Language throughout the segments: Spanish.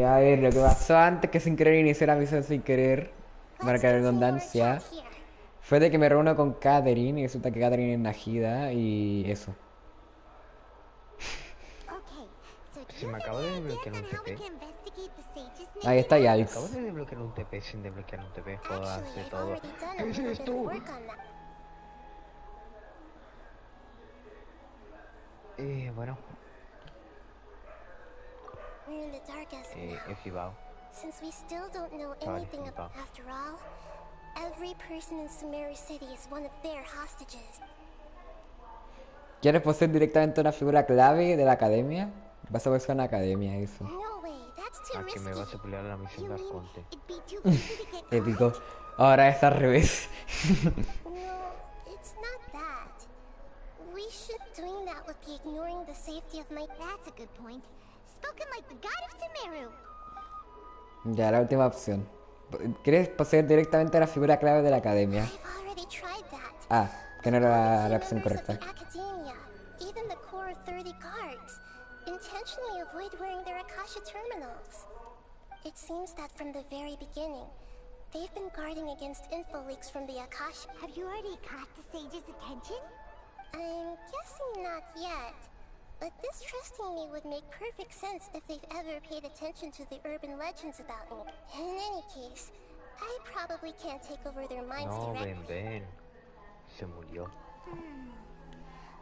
A ver, lo que pasó antes que sin querer iniciar la misión sin querer, marca la redundancia, fue de que me reúno con Catherine y resulta que Catherine es Najida y eso. Se me acaba de desbloquear un TP. Ahí está Me Yalix. acabo de desbloquear un TP sin desbloquear un TP. Puedo hacer todo. ¿Qué es esto? Bueno. He flipado. Vale, flipado. Every person in Sumeru City is one of their hostages. ¿Quieres poseer directamente una figura clave de la academia? Vas a poseer una academia, eso. No way, that's too ¿A que me risky. vas a pelear la misión You de mean Arconte? it'd be too easy to get Épico. caught? Ahora es al revés. No, it's not that. We should doing that would be ignoring the safety of my. That's a good point. Spoken like the god of Sumeru. Ya, la última opción. ¿Quieres poseer directamente la figura clave de la academia? I've already tried that. Ah, que no era la opción Members of correcta. the academia, even the core 30 guards, intentionally avoid wearing their Akasha terminals. It seems that from the very beginning, they've been guarding against info leaks from the Akasha. Have you already caught the sage's attention? I'm guessing not yet. But this trusting me would make perfect sense if they've ever paid attention to the urban legends about me. In any case, I probably can't take over their minds No, directly. ven. Se murió.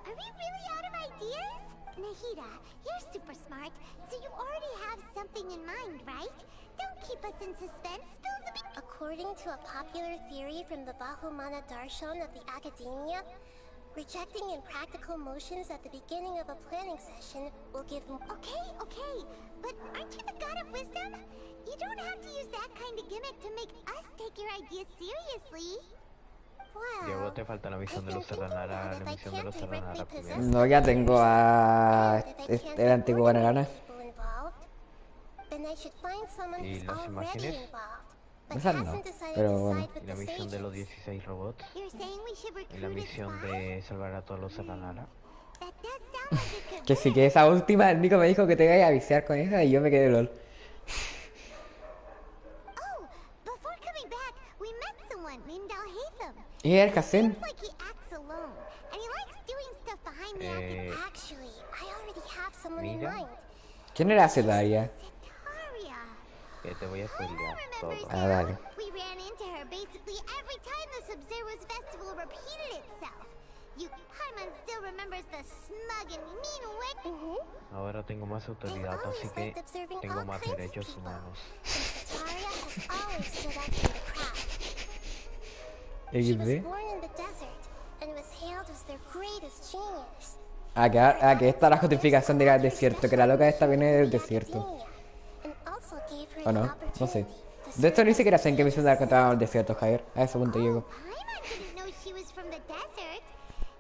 Are we really out of ideas? Nahida, you're super smart, so you already have something in mind, right? Don't keep us in suspense, spill the beans. According to a popular theory from the Bahumana Darshan of the Academia, rejecting impractical motions at the beginning of a planning session will give them. Okay, but aren't you the god of wisdom? You don't have to use that kind of gimmick to make us take your ideas seriously. Diego, te falta la misión de los Saranara, la misión de los Saranara primero. No, ya tengo a el antiguo banana. ¿Y las imágenes? Esa no, pero bueno. ¿Y la misión de los 16 robots? ¿Y la misión de salvar a todos los Saranara? Que sí, que esa última, el Nico me dijo que te iba a viciar con esa y yo me quedé lol. ¿Y el Hasen? Mira, ¿Quién era Cedaria? que te voy a spoilear todo. Ah, dale. We ran into her basically every time the Sub-Zero's festival repeated itself. You Paimon still remembers the smug and mean way. Ahora tengo más autoridad, así que tengo más derechos humanos. Sataria has always stood up for the crowd. She was XD. born in the desert and was hailed as their greatest genius. Que esta es la justificación de ir al desierto, que la loca esta viene del desierto. ¿O no? No sé. De esto ni siquiera sé en qué misión de encontramos el desierto, Javier. A ese punto llego. Paimon didn't know she was from the desert.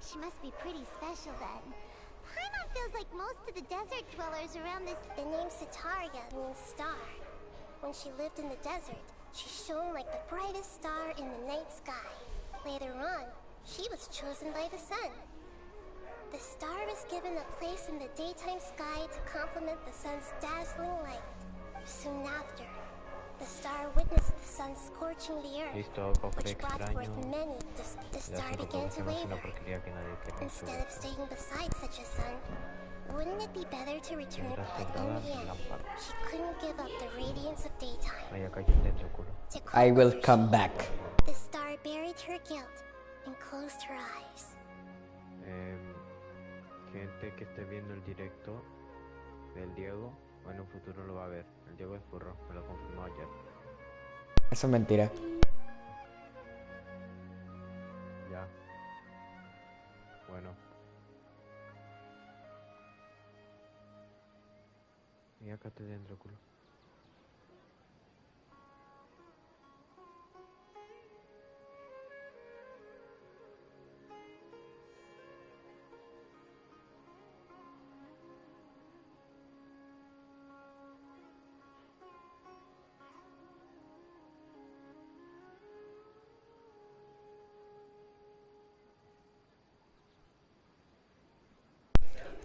She must be pretty special then. Paimon feels like most of the desert dwellers around this. The name Sataria means star. When she lived in the desert, she shone like the brightest star in the night sky. Later on, she was chosen by the sun. The star was given a place in the daytime sky to complement the sun's dazzling light. Soon after, the star witnessed the sun scorching the earth, Listo, cofre which brought forth extraño. many. The star Gracias por began to proporcionar una waver. porquería que nadie quiere Instead of staying beside such a sun, wouldn't it be better to return? Tendrás But in cegadas the y end, lámparas. she couldn't give up the radiance of daytime. Vaya, cállate en su culo. To I will cope with come her back. shame, the star buried her guilt and closed her eyes. Gente que esté viendo el directo del Diego, o en un futuro lo va a ver. El Diego es burro, me lo confirmó ayer. Eso es mentira. Ya. Bueno. Y acá te dentro, culo.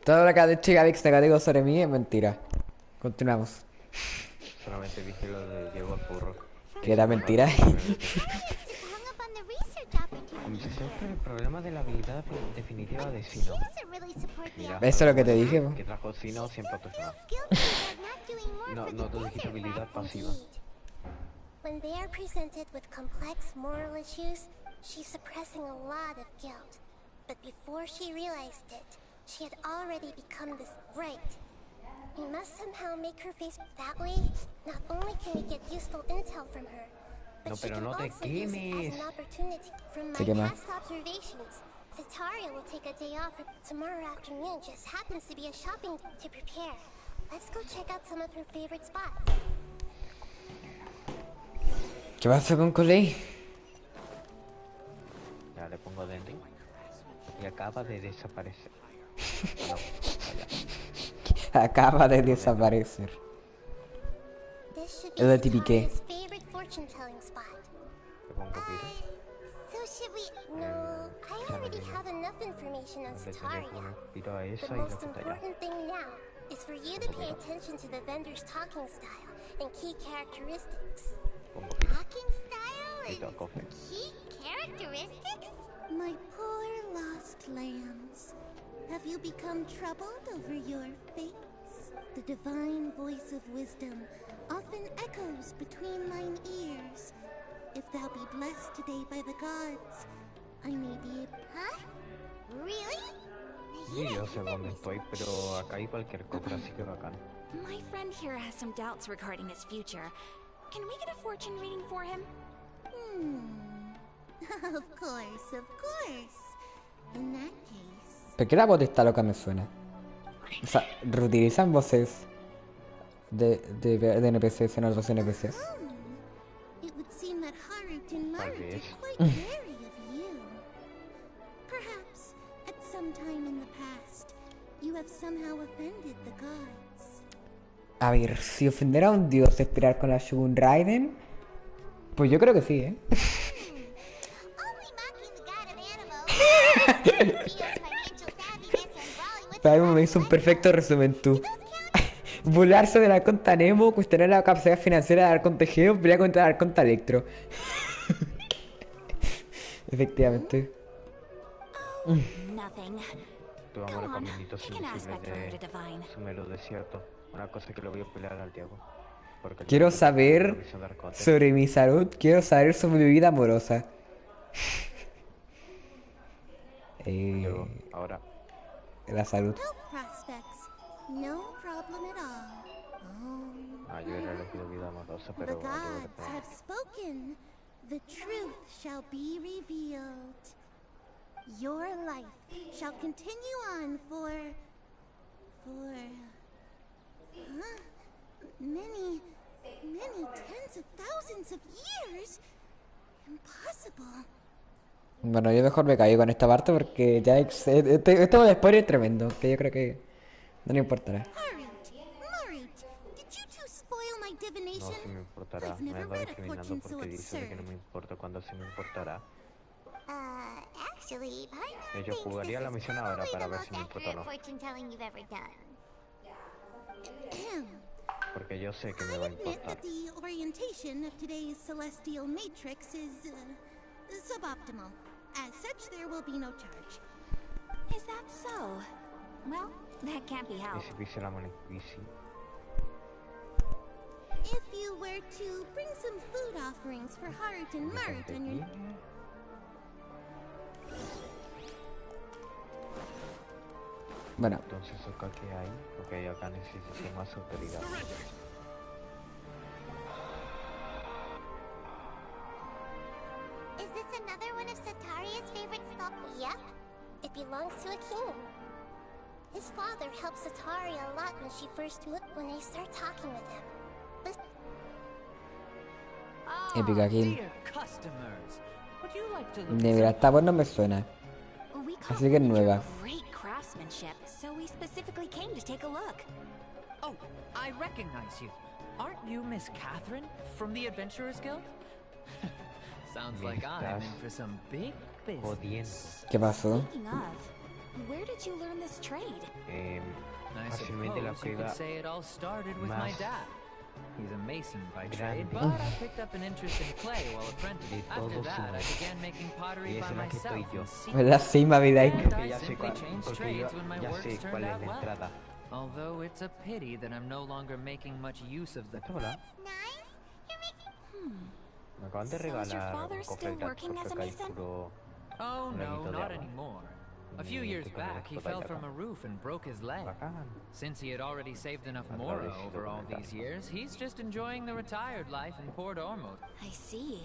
Todo lo que ha dicho Gavix negativo sobre mí es mentira. Continuamos. solamente dije lo de Diego el furro. Que era mentira. Hung up on the research Como opportunity. siempre, el problema de la habilidad definitiva de Cyno. She doesn't really support the Mira, Eso es lo que te dije, po. que trajo Cyno siempre autorizado. guilty about not doing more No, for no the tú dijiste desert habilidad rats pasiva. indeed. When they are presented with complex moral issues, she's suppressing a lot of guilt. But before she realized it, she had already become this right. We must somehow make her face that way. Not only can we get useful intel from her, but No, she pero can no te also use it quemes. as an opportunity. From Se my quema. past observations, Zetaria will take a day off. Tomorrow afternoon just happens to be a shopping day to prepare. Let's go check out some of her favorite spots. ¿Qué pasó con Coley? Ya le pongo dentro. Y acaba de desaparecer. No, vaya. Acaba de desaparecer. This should Es de be tipiqué. Zetaria's favorite fortune-telling spot. Le pongo pira. So should we? No, I already have enough information on Le tenía que Zetaria. poner piro a The esa y la most quita ya. important thing now is for you to pay attention to the vendor's talking style and key characteristics. Pongo piro. Talking style Pito a and cofre. key characteristics? My poor lost lambs. Have you become troubled over your fates? The divine voice of wisdom often echoes between mine ears. If thou be blessed today by the gods, I may be Huh? Really? Sí, yo sé dónde estoy, pero acá hay cualquier cofre, así que bacán. My friend here has some doubts regarding his future. Can we get a fortune reading for him? Of course, of course. In that case, ¿Por qué la voz de esta loca me suena? O sea, reutilizan voces de NPCs en otros NPCs. it would seem that Harut and Tal Marut vez. are quite wary of you. Perhaps, at some time in the past, you have somehow offended the gods. A ver, si ofender a un dios es esperar con la Shogun Raiden, pues yo creo que sí, ¿eh? Only mocking the god of animals. Feels financial savviness and brawling with Para mí me hizo un perfecto resumen tú. Burlarse del Arconta Nemo, cuestionar la capacidad financiera del Arconta Geo, pelear contra el Arconta Electro. Efectivamente. Nothing. Tu amor Go a on, caminitos pick an invisibles aspect for her to de divine. Sumeru desierto. Una cosa que le voy a pelear al Diego. Porque el Quiero Diego tiene saber una visión de Arconte. sobre mi salud, quiero saber sobre mi vida amorosa. Diego, ahora. La salud. Health prospects, no problem at all. Oh, Ah, yo hubiera elegido vida amorosa, the pero Diego gods le pongo. have spoken. The truth shall be revealed. Your life shall continue on for many tens of thousands of years. Impossible. Bueno, yo mejor me caigo con esta parte porque ya este de spoiler es tremendo, que yo creo que no le importará. Marut, did you two spoil my No, divination? si me importará. I've Me never anda read a discriminando fortune so porque dice de que no me absurd. importa cuando sí me importará. Actually, Paimon Yo thinks jugaría this la is misión ahora probably para the ver most si me importa o accurate no. fortune telling you've ever done. Porque yo sé que me va I a admit importar. that the orientation of today's celestial matrix is suboptimal. As such, there will be no charge. Is that so? Well, that can't be Y helped. si pise la mano bici. If you were to bring some food offerings for Harut and Marut on your... Bueno, Entonces acá que hay, porque acá necesito más autoridad. Is this another one of Sataria's favorite stops? Yep. It belongs to a king. His father helped Sataria a lot when she first when they start talking with him. épica kill. Dear customers, would you like to look De at verdad, esta voz no me suena. We caught Así que es wind of your nueva. great craftsmanship, so we specifically came to take a look. Oh, I recognize you. Aren't you Miss Catherine from the Adventurers Guild? Sounds like I'm in for some big Jodiendo. business. ¿Qué pasó? Speaking of, where did you learn this trade? I Fácilmente la suppose you prueba could say it all started with my más dad. He's a mason by trade, but I picked up an interest in clay while apprenticing. After that, I began making pottery by myself in secret. ¿Verdad? Sí, Mavi Like. And I simply changed trades when my works turned out well. Although it's a pity that I'm no longer making much use of the... Hola. Nice. You're making... Me acaban de So is your regalar father un cofre still gratis working as a porque hay mason? puro Oh no, granito de not agua. anymore. A few years back, he fell from a roof and broke his leg. Bacán. Since he had already saved enough mora over all these years, he's just enjoying the retired life in Port Ormond. I see.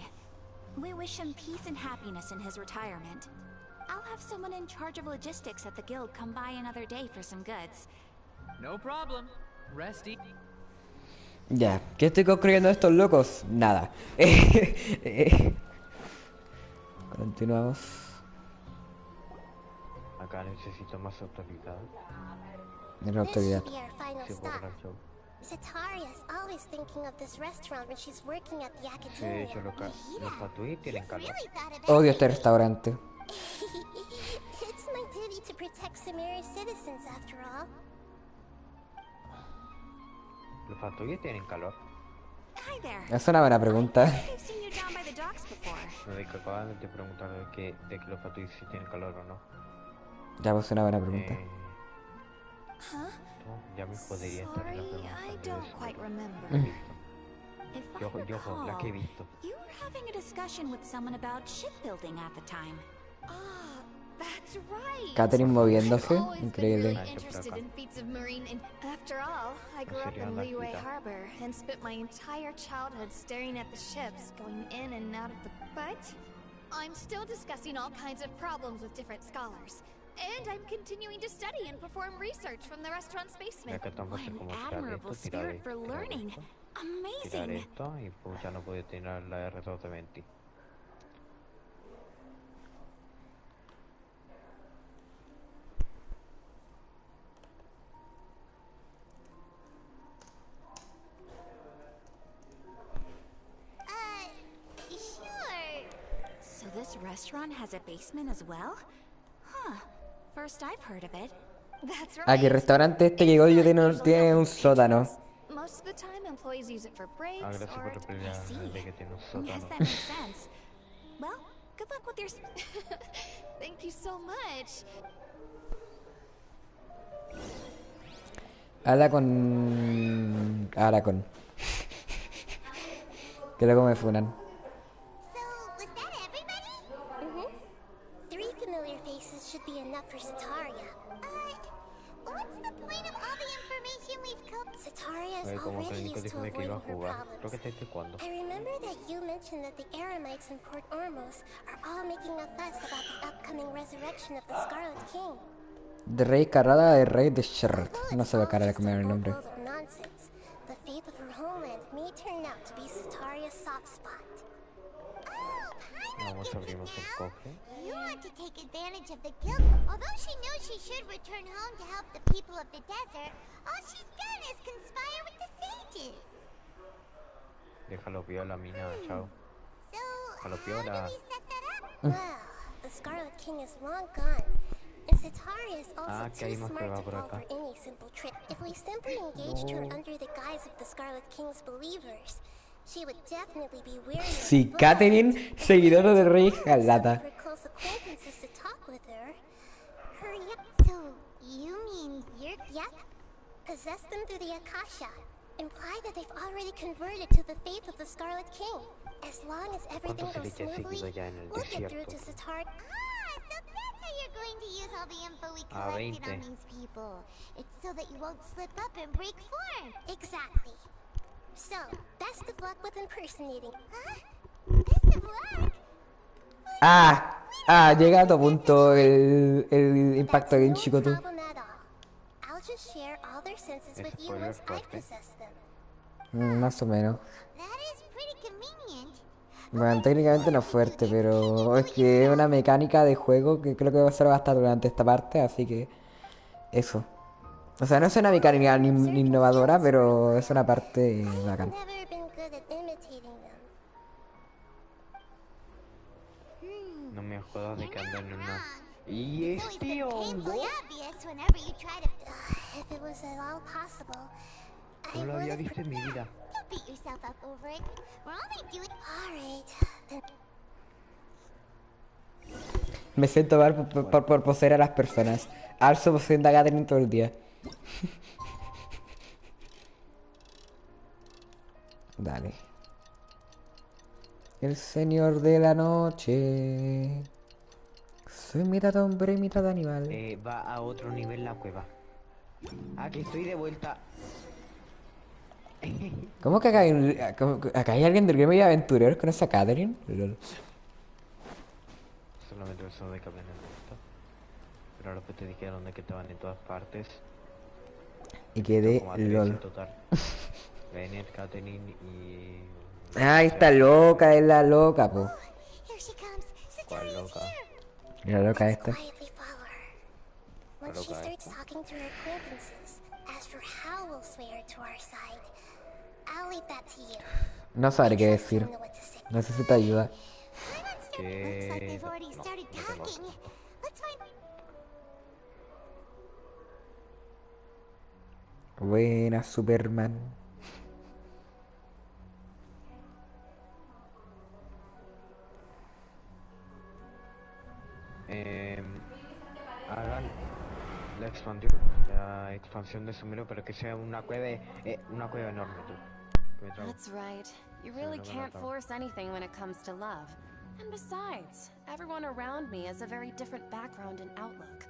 We wish him peace and happiness in his retirement. I'll have someone in charge of logistics at the guild come by another day for some goods. No problem. Rest easy. Ya, ¿qué estoy construyendo estos locos? Nada. Continuamos. Acá necesito más autoridad. En la This autoridad. should be our final Sí, puedo stop. dar show. Sataria's always thinking of this restaurant when she's working at the Sí, de academia. hecho los Fatui tienen calor. Really thought of Odio este restaurante. It's my duty to protect Sumeru's citizens, after all. Los Fatui tienen calor. Hi there. Es una buena pregunta. I've seen you down by the docks before. Me acaban de preguntar de que los Fatui sí tienen calor o no. Ya, pues una buena pregunta. Huh? No, ya me podría estar en la Sorry, pregunta. I don't quite remember. If I Yo, recall, la que he visto. you were having a discussion with someone about shipbuilding at the time. Ah, that's right. Catherine moviéndose. I've always been Increíble. really interested in feats of marine. And after all, I grew up in Liyue Harbor and spent my entire childhood staring at the ships going in and out of the. But I'm still discussing all kinds of problems with different scholars. And I'm continuing to study and perform research from the restaurant's Ya basement. que estamos What en an como tirar admirable esto, tirar spirit for esto, learning. tirar Amazing. esto y pues ya no puedo tirar la R2 de 20. Sure. So this restaurant has a basement as well? Huh. First I've heard of it. That's right. Aquí el restaurante este que yo tiene un sótano. Most of the time, employees use it for breaks Ah, gracias or. por repetir de que tiene un Yes, sótano. that makes sense. Well, good luck with your... Thank you so much. Habla con... Habla con... Que luego me funan. So, was that everybody? Mm-hmm. 3 familiar faces should be enough for Sataria. What's the point of all the information we've covered? Sataria's Oye, como already Nico used to dijo de que iba a avoiding her jugar. Creo que problems. está jugando. I remember that you mentioned that the Eremites in Port Ormos are all making a fuss about the upcoming resurrection of the Scarlet King. De Rey Carrada de Rey de Sherrod. Although No it's se va a all cargar just con a el nombre. boatload of nonsense, the fate of her homeland may turn out to be Sataria's soft spot. Vamos a abrimos el cofre. You want to take advantage of the guild. Although she knows she should return home to help the people of the desert, all she's done is conspire with the sages. Déjalo piola, mina, chao. So, Déjalo how piola. do we set that up? Well, the Scarlet King is long gone. And Sataria is also que hay too más que smart va to por fall acá. for any simple trick. If we simply engaged her under the guise of the Scarlet King's believers, she would definitely be weary of Si the Catherine, blood. seguidora de Rey Some of Escarlata. her close acquaintances to talk with her. So, you mean you're... Yep. Possess them through the Akasha. Imply that they've already converted to the faith of the Scarlet King. As long as everything ¿Cuántos goes se le echa smoothly, seguido ya en el we'll get through desierto? to Satar. So that's how you're going to use all the info we collected 20. on these people. It's so that you won't slip up and break form. Exactly. So, best of luck with impersonating. Huh? Best of luck? Llega a tu punto el impacto de Genshin. No problem at all. I'll just share all their senses with you Spoiler once I fuerte. possess them. Más o menos. That is pretty convenient. Bueno, técnicamente no es fuerte, pero es que es una mecánica de juego que creo que va a ser bastante durante esta parte, así que eso. O sea, no es una mecánica ni innovadora, pero es una parte bacán. I've never been good at imitating them. No me jodas de que andan en una... ¿Y It's always este been hongo? painfully obvious whenever you try to... If it was at all possible, I No lo would había have... visto en mi vida. Don't beat yourself up over it. We're only doing. Alright. Me siento mal por poseer a las personas. Alzo poseyendo a Catherine todo el día. Dale. El señor de la noche. Soy mitad hombre y mitad animal. Va a otro nivel la cueva. Aquí estoy de vuelta. ¿Cómo que acá hay alguien del gremio de aventureros con esa Catherine? Lol. Solamente eso de que hablan en esto. Pero ahora que te dijeron de que estaban en todas partes. Y quedé Como a 3 lol. en total. Bennett, Catherine y... Ah, esta loca, es la loca, po. Here she comes. ¿Cuál Sataria's loca? here. Y la loca Let's esta. quietly follow her. When ¿Cuál she loca starts esta? talking to her acquaintances, ask for how we'll sway her to our side. I'll leave that to you. No sabré qué I trust decir. you'll know what to say. Necesito ayuda. Why not start? ¿Qué? Looks like they've already No, started no tengo. talking. Let's find. Buena, Superman. Hagan la expansión de Sumeru, pero que sea una cueva enorme, tú. Que me trago. That's right. You really can't force anything when it comes to love. And besides, everyone around me has a very different background and outlook.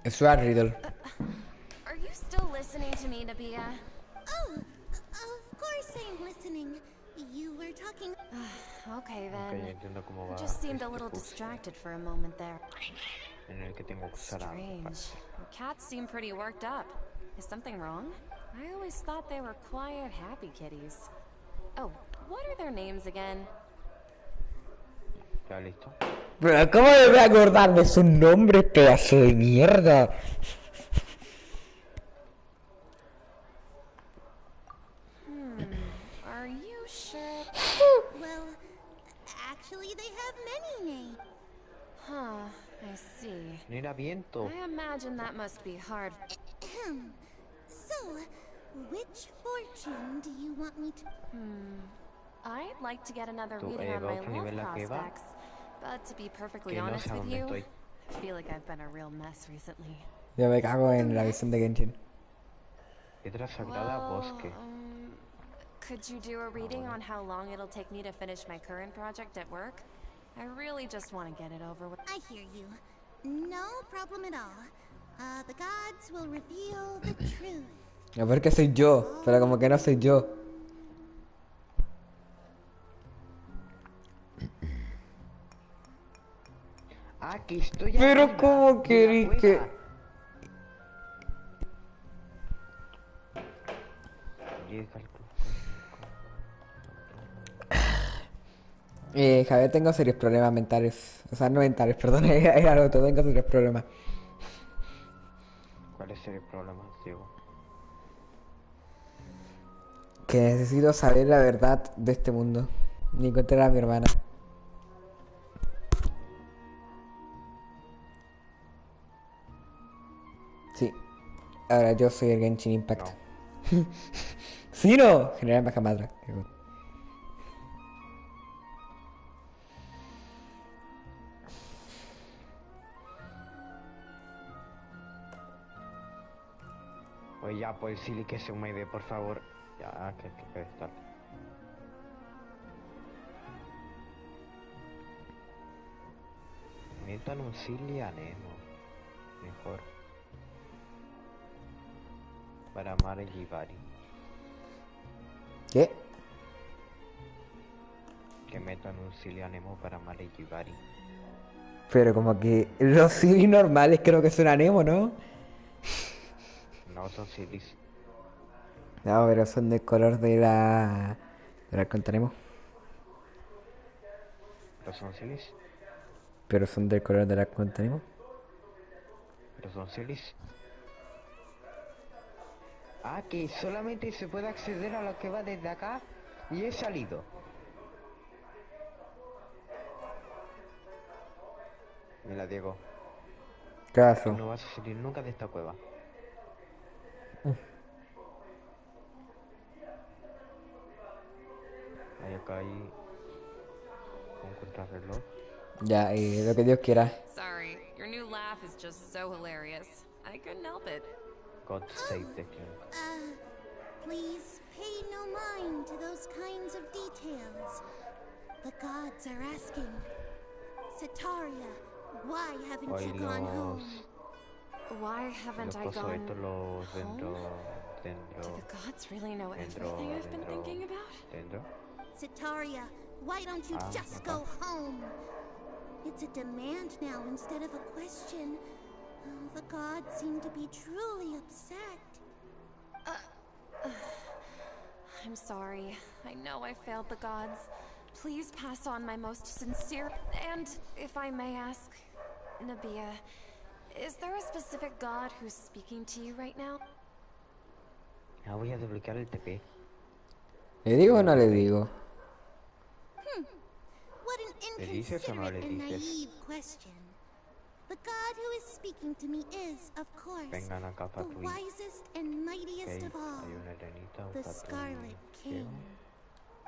Eso es Riddle. Are you still listening to me, Nabia? Oh, of course I'm listening. You were talking. Okay Ok, then. entiendo cómo I va just seemed a este little curso distracted for a moment there. en el que tengo que usar Strange. Your cats seem pretty worked up. Is something wrong? I always thought they were quiet, happy kitties. Oh, what are their names again? ¿Ya listo? Pero ¿cómo me voy a acordar de su nombre, pedazo de mierda? Are you sure? Well, actually, they have many names. Huh, I see. No era viento. I imagine that must be hard. So, which fortune do you want me to? I'd like to get another ¿Tú reading on va a my otro nivel love la que va? prospects, But to be perfectly Que no honest sé a with dónde you, estoy. I feel like I've been a real mess recently. Yo me cago en la visión de Genshin. Piedra sagrada, bosque. Could you do a reading on how long it'll take me to finish my current project at work? I really just want to get it over with. I hear you. No problem at all. The gods will reveal the truth. A ver que soy yo, pero como que no soy yo. Aquí estoy. Pero arriba ¿cómo de la queréis que...? cueva. Llega el Javier, tengo serios problemas mentales. O sea, no mentales, perdón, era lo otro, tengo serios problemas. ¿Cuál es el problema, Diego? Que necesito saber la verdad de este mundo. Ni encontrar a mi hermana. Sí. Ahora yo soy el Genshin Impact. No. Cyno, General Majamadra. Pues ya, pues sí, que se me dé, por favor. Ya, que pedestal. Metan un Silly a Nemo. Mejor. Para amar el Jibari. ¿Qué? Que metan un Silly a Nemo para amar el Jibari. Pero como que los Silly normales creo que son Nemo, ¿no? No son Sillies. No, pero son del color de la... de la contaremos. ¿Pero son Sillies? Pero son del color de la contaremos. ¿Pero son Sillies? Ah, que solamente se puede acceder a lo que va desde acá y he salido. Mira, Diego. ¿Qué pasó? No vas a salir nunca de esta cueva. Ahí acá hay un contrarreloj. Ya, lo que Dios quiera. Sorry, your new laugh is just so hilarious. I couldn't help it. God save the king. Please pay no mind to those kinds of details. The gods are asking. Sataria, why haven't Hoy you gone home? Why haven't I Los gone estos los dentro. Do the gods really know everything I've been thinking about? Dentro. Sataria, why don't you just go home? It's a demand now instead of a question. The gods seem to be truly upset. I'm sorry. I know I failed the gods. Please pass on my most sincere... And, if I may ask, Nabia, is there a specific god who's speaking to you right now? Ah, voy a desbloquear el TP. ¿Le digo o no le digo? What an ¿Le dices o no inconsiderate le and dices? naive question. The god who is speaking to me is, of course, Vengan acá, the Patui. wisest and mightiest Ok, of all, hay una arenita, un the Patui Scarlet ciego, King.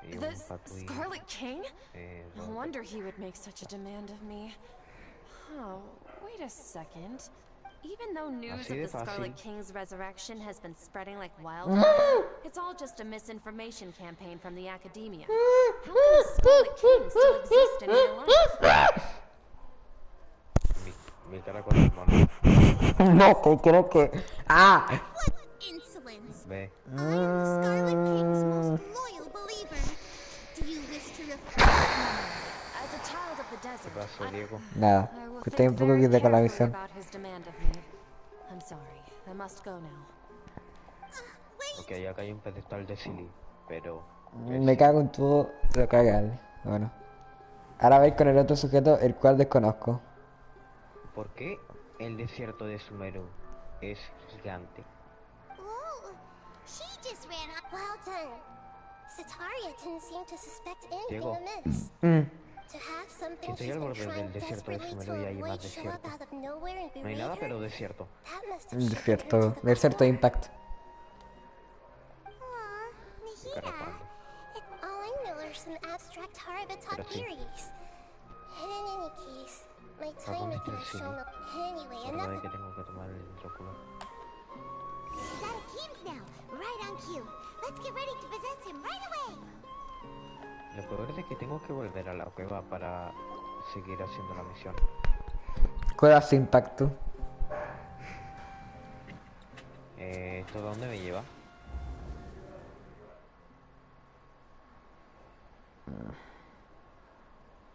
y un The Patui, Scarlet King? No rojo. wonder he would make such a demand of me. Oh, wait a second. Even though news Así of de the Scarlet fácil. King's resurrection has been spreading like wildfire, it's all just a misinformation campaign from the academia. How can a Scarlet King still exist in real life? Mi cara con el mono. No, que creo que... ¡Ah! What insolence! Ve. I'm the Scarlet King's most loyal believer. Do you wish to refer? As a child of the ¿Qué desert, pasó, Diego? Nada, I will que estoy think un poco very quita con la carefully visión. about his demand of me. I'm sorry. I must go now. Ok, acá hay un pedestal de Silly, pero... Me cago en todo lo que haga. Bueno. Ahora vais con el otro sujeto, el cual desconozco. ¿Por qué el desierto de Sumeru es gigante? Oh, she just ran up. Well done. Sataria didn't seem to suspect anything Diego. amiss. To have something Estoy she's al been borde trying del desierto de desperately to Sumeru y hay más avoid show up desierto. out of nowhere and No hay berate nada, her. pero desierto. That must have shaken her to Desierto, the desierto core. Impact. Aw, Nahida. Carapando. All I know are some abstract Harabata Pero sí. theories. Hidden in My ¿Para time dónde is está el not cine? shown up. Anyway, ¿Verdad enough. que tengo que tomar el hidróculo? He's out of Keem's now. Right on cue. Let's get ready to possess him right away. Lo peor es que tengo que volver a la cueva para seguir haciendo la misión. Cueva sin impacto. ¿Esto dónde me lleva?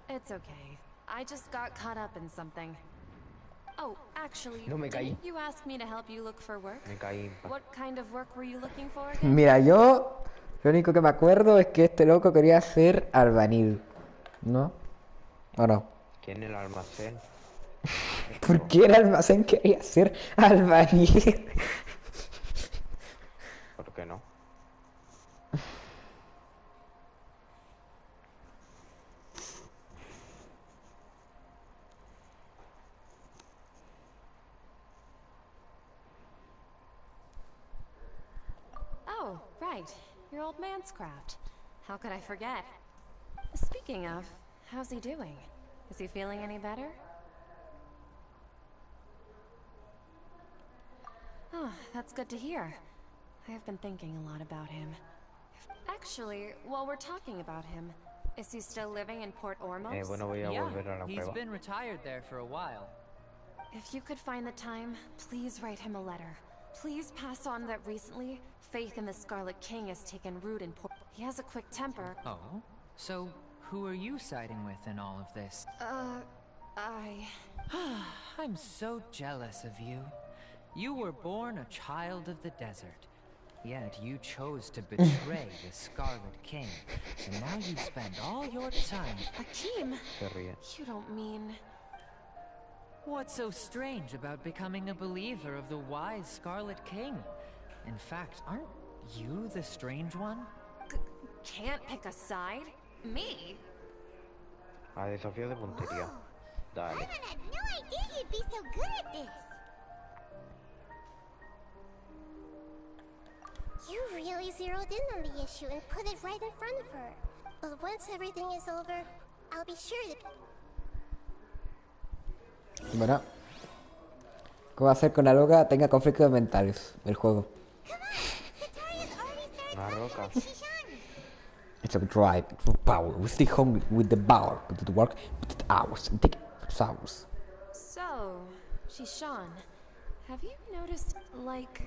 It's okay. I just got caught up in something. Oh, actually, No me caí. didn't you ask me to help you look for work? Me caí. What kind of work were you looking for again? Mira, yo lo único que me acuerdo es que este loco quería ser albañil, ¿no? ¿O no? ¿Quién en el almacén? ¿Por qué el almacén quería ser albañil? ¿Por qué no? Oh, right. Your old man's craft. How could I forget? Speaking of, how's he doing? Is he feeling any better? Oh, that's good to hear. I have been thinking a lot about him. Actually, while we're talking about him, is he still living in Port Ormos? Bueno, voy a volver a la He's cueva. been retired there for a while. If you could find the time, please write him a letter. Please pass on that recently, faith in the Scarlet King has taken root in Port. He has a quick temper. Oh? So, who are you siding with in all of this? I'm so jealous of you. You were born a child of the desert. Yet you chose to betray the Scarlet King. And now you spend all your time... Akeem! Se ríe. You don't mean... What's so strange about becoming a believer of the wise Scarlet King? In fact, aren't you the strange one? Can't pick a side? Me? A desafío de puntería. Dale. I had no idea you'd be so good at this. You really zeroed in on the issue and put it right in front of her. But once everything is over, I'll be sure to... Bueno. ¿Cómo hacer con la loca tenga conflictos mentales el juego? Una roca. It's a drive for power. We stay hungry with the power, but to work, put it hours and take it hours. So, Shishan, have you noticed, like,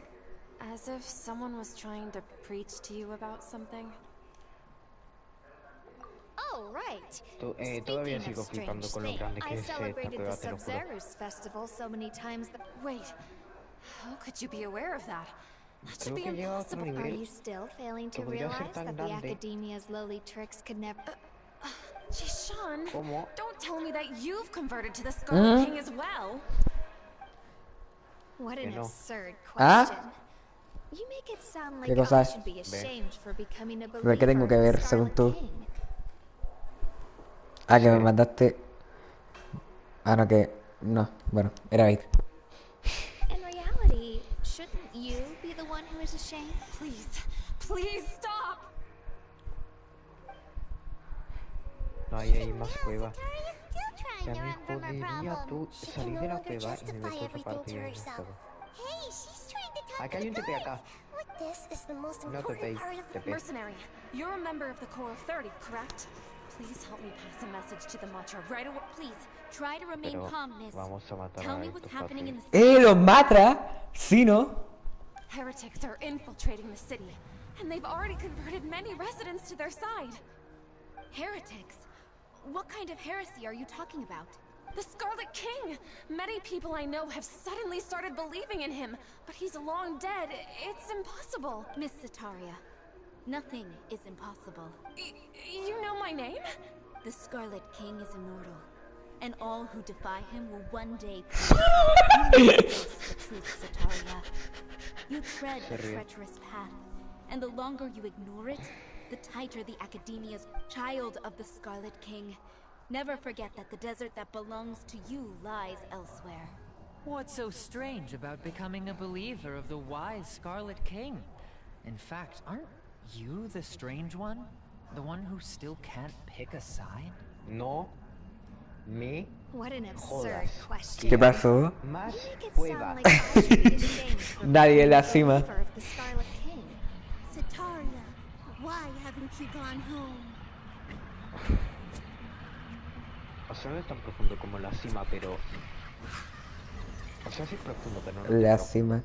as if someone was trying to preach to you about something? Oh, right. Todavía Speaking sigo of flipando strange con lo things, grande que I es esta celebrated the cueva, te lo juro. Sub-Zerus festival so many times that... Wait, how could you be aware of that? That should Creo be que llega a otro impossible. Are nivel. you still failing to Que podría ser realize tan that the grande. Academia's lowly tricks could never... Shishan, ¿Cómo? don't tell me that you've converted to the Scarlet King as well. What an Que no. absurd ¿Ah? question. You make it sound like ¿Qué cosa? I should be ashamed for becoming a ¿Pero qué tengo que believer ver, of the según Scarlet tú? King. Ah, que me mandaste... Ah, no, que... No, bueno, era bait. In reality, shouldn't you be the one who is ashamed? Please, please stop! No, ahí hay más cuevas. Still Ya trying to me run from her jodería problem. tú She salir can de no la longer cueva y me justify ves otra everything parte to y ya herself. todo. Hey, she's trying to talk Acá hay to un the TP acá. guys. This is the most No important TP, part of the... TP. Mercenary, you're a member of the Core of 30, correct? Please help me pass a message to the Macho right away. Please, try to remain Pero calm, miss. vamos a matar Tell a me estos what's happening in papi. the ¡Los mata! Cyno. Heretics are infiltrating the city, and they've already converted many residents to their side. heretics. What kind of heresy are you talking about? The Scarlet King! Many people I know have suddenly started believing in him, but he's long dead. It's impossible. Miss Sataria, nothing is impossible. You know my name? The Scarlet King is immortal, and all who defy him will one day prove you must face the truth, Sataria. You tread a treacherous path, and the longer you ignore it, the tighter the Academia's child of the Scarlet King. Never forget that the desert that belongs to you lies elsewhere. What's so strange about becoming a believer of the wise Scarlet King? In fact, aren't you the strange one? The one who still can't pick a side? No. Mi What an absurd jodas. question. ¿Qué pasó? Más Make it cueva. sound like I should be ashamed for Nadie en la being a cima. believer of the Scarlet King. Sataria, why haven't you gone home? O sea, no es tan profundo como la cima, pero... O sea, sí es profundo, pero no La tanto. cima.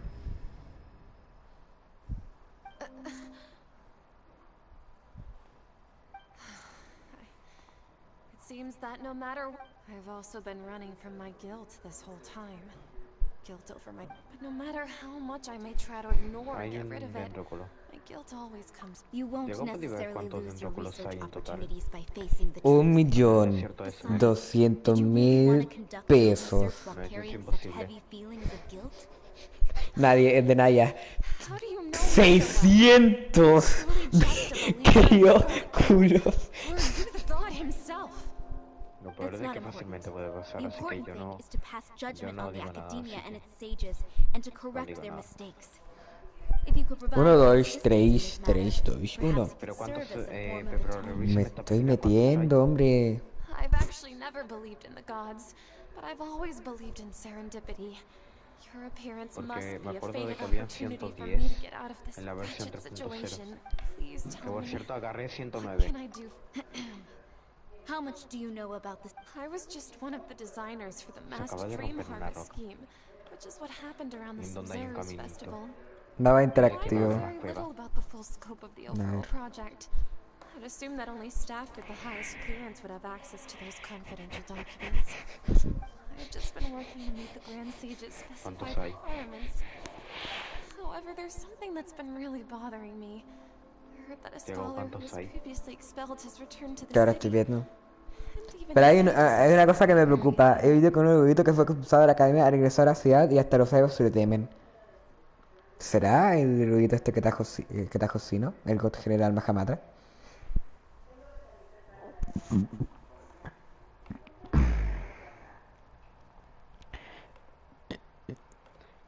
It seems that no matter I've also been running from my guilt this whole time. Guilt over my... But no matter how much I may try to ignore or Hay get un rid of it, dendróculo. my guilt always comes... You won't Diego, ¿puedes ver necessarily cuántos lose your dendróculos research hay en total? opportunities by facing the Un truth. millón Desierto de Sumeru. Besides, doscientos did you really want mil to conduct your pesos. research while No, eso es carrying such imposible. heavy feelings of guilt? Nadie es de Naya. How do you know me so well? 600 críos culos. Or are you the god himself? Lo peor That's es not que important. fácilmente puede pasar, The así que important yo thing no... is to pass judgment no on the digo nada, academia así and que- its sages, and to correct digo their nada. mistakes. If you could provide 1, 2, assistance in 3, this matter, 3, 2, 1. perhaps it Pero could cuántos... serve as a form of pero atonement. revisa Me esta estoy página, ¿cuántos hay? metiendo, hombre. I've actually never believed in the gods, but I've always believed in serendipity. Your appearance Porque must me be a acuerdo de fated que habían opportunity for 110 me to get out of this en la versión wretched 3.0. situation. Please Que tell por me, cierto agarré what 109. can I do? How much do you know about this? I was just one of the designers for the Se masked acaba de dream romper una harvest roca. scheme, which is what happened around the En donde hay un Sumeru's caminito. festival. Nada I know interactivo. very little about the full scope of the overall project. I'd assume that only staff with the highest clearance would have access to those confidential documents. I've just been working to meet the Grand Siege's specified ¿Cuántos hay? requirements. However, there's something that's been really bothering me. I heard that a Diego, scholar who ¿cuántos was hay? previously expelled has returned to the Que ahora estoy city. viendo. And even Pero hay, the hay una cosa que me preocupa. He visto que un erudito que fue expulsado de la academia ha regresado a la ciudad y hasta los sabios se le temen. ¿Será el erudito este que trajo Cyno? El god general Mahamatra.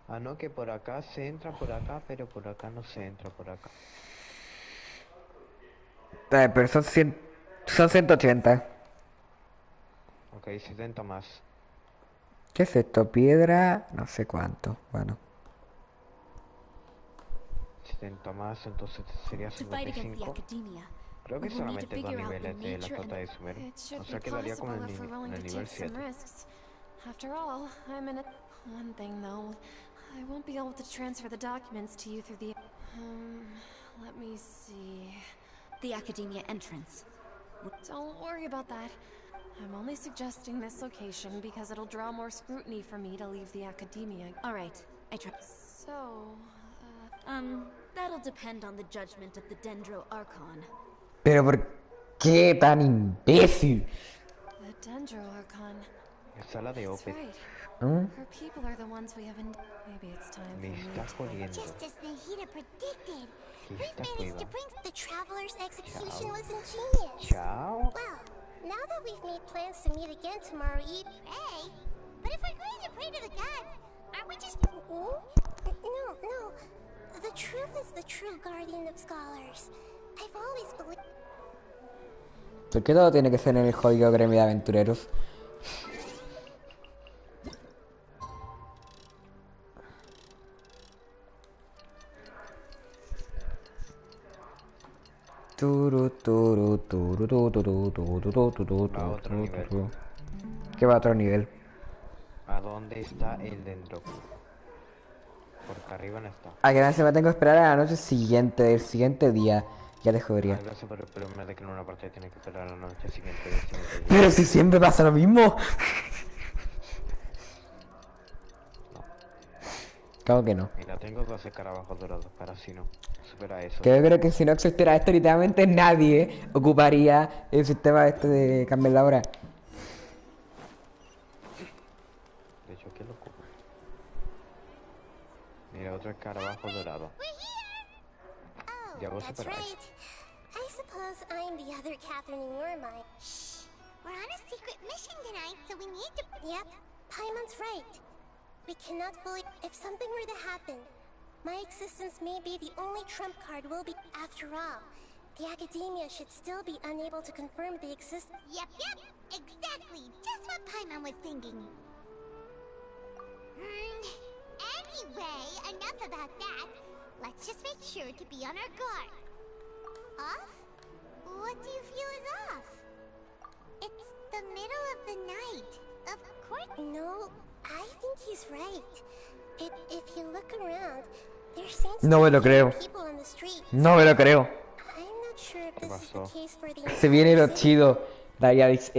Ah, no, que por acá se entra por acá, pero por acá no se entra por acá. Pero son 180. Ok, 70 más. ¿Qué es esto? Piedra, no sé cuánto. Bueno. 70 más, entonces sería To fight against the 55. academia, Creo we que will need to solamente dos figure out the niveles de la nature flota and de Sumeru. It should O sea, be quedaría como possible en if we're willing el to nivel take some 7. risks. After all, I'm in a... One thing though, I won't be able to transfer the documents to you through the... let me see... the academia entrance. Don't worry about that. I'm only suggesting this location because it'll draw more scrutiny for me to leave the academia. All right, I try. So, That'll depend on the judgment of the Dendro Archon. Pero ¿por qué tan imbécil? the Dendro Archon. Esa la de That's Opet. right. ¿Mm? Her people are the ones we haven't... Maybe it's time for Me me estás to... jodiendo. Just as Nahida predicted. ¿Qué We've esta managed to cueva? bring the Traveler's execution Ciao. was ingenious. Chao. Well, now that we've made plans to meet again tomorrow evening, pray. But if we're going to pray to the gods, aren't we just... No. The truth is the true guardian of scholars. I've always believed... ¿Por qué todo tiene que ser en el jodido gremio de aventureros? Va a otro nivel. ¿Qué va a otro nivel? ¿A dónde está el dendro? Porque arriba no está. A que se me tengo que esperar a la noche siguiente, del siguiente día. Ya te jodería. Ah, gracias, pero me da que en una parte tiene que esperar a la noche siguiente del siguiente día. Pero si siempre pasa lo mismo. ¿Cómo que no? Mira, tengo 12 escarabajos dorados para si no. Supera eso. Que yo creo que si no existiera esto, literalmente nadie ocuparía el sistema este de cambiar la hora. De hecho, ¿qué lo ocupo? Mira, otro escarabajo dorado. We're here! Oh, Ya vos that's superáis. right. I suppose I'm the other Catherine or am I? Shh! We're on a secret mission tonight, so we need to... Yep, Paimon's right. We cannot fully... If something were to happen, my existence may be the only trump card will be... After all, the academia should still be unable to confirm the existence... Yep, exactly! Just what Paimon was thinking. Anyway, enough about that. Let's just make sure to be on our guard. Off? What do you feel is off? It's the middle of the night. Of course. No, I think he's right. If you look around, there seems No me lo to be creo. people on the streets. No me lo creo. I'm not sure if this is the case for the Se viene lo entire city. chido. Dayaris,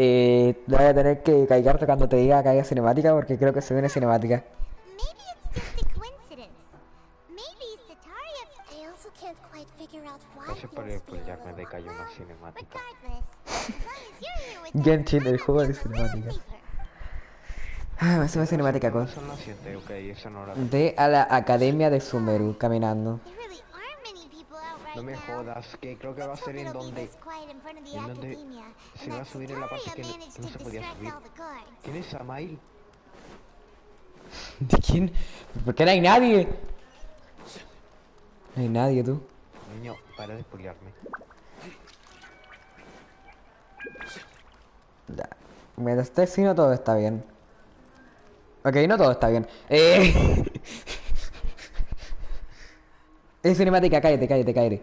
voy a tener que callarte cuando te diga que haya cinemática porque creo que se viene cinemática. Maybe it's just a coincidence. Maybe Sataria... I also can't quite figure out why No sé por things qué feel a spoilearme de que hay little una off. cinemática. Regardless, as long as you're here with us, Genshin, el Paimon juego de feels a little cinemática. safer. Ah, se ve cinemática con. Son las 7, ok, eso no era. Ve a la academia de Sumeru caminando. There really aren't many people out right No me now. jodas, que creo que va a Let's hope ser en it'll be donde... this quiet in front of the en donde academia, se and va a that subir en la parte Sataria que no managed se to podía distract subir. all the guards. ¿Quién es Samael? ¿De quién? ¿Por qué no hay nadie? No hay nadie, tú. Niño, para de spoilearme. Ya. Mientras esté Cyno todo está bien. Ok, no todo está bien. Es cinemática, cállate, cállate, cállate.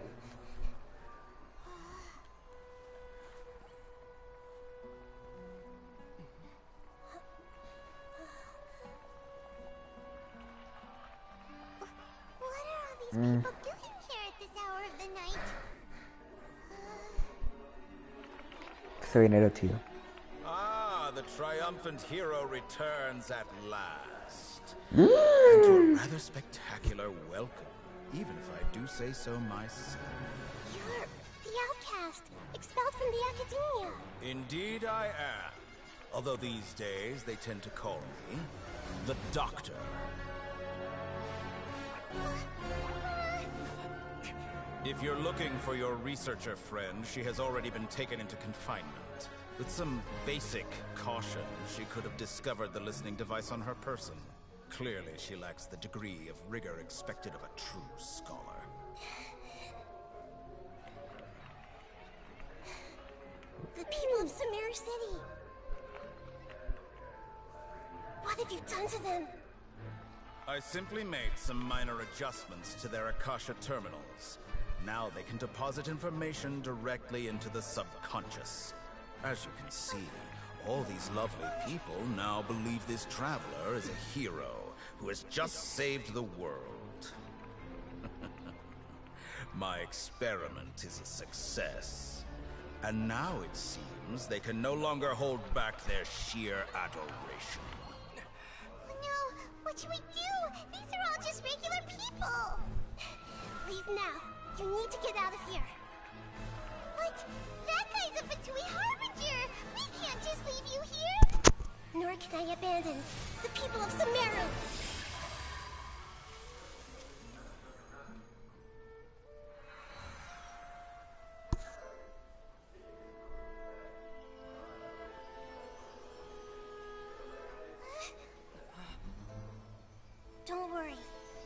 What are all these people doing here at this hour of the night? Se viene lo chido. Ah, the triumphant hero returns at last. And to a rather spectacular welcome, even if I do say so myself. You're the outcast, expelled from the academia. Indeed I am. Although these days they tend to call me the Doctor. If you're looking for your researcher friend, she has already been taken into confinement. With some basic caution, she could have discovered the listening device on her person. Clearly, she lacks the degree of rigor expected of a true scholar. The people of Sumeru City. What have you done to them? I simply made some minor adjustments to their Akasha terminals. Now they can deposit information directly into the subconscious. As you can see, all these lovely people now believe this traveler is a hero who has just saved the world. My experiment is a success. And now it seems they can no longer hold back their sheer adoration. No, what should we do? These are all just regular people. Leave now. You need to get out of here. What? That guy's a Fatui Harbinger. We can't just leave you here. Nor can I abandon the people of Sumeru. Don't worry.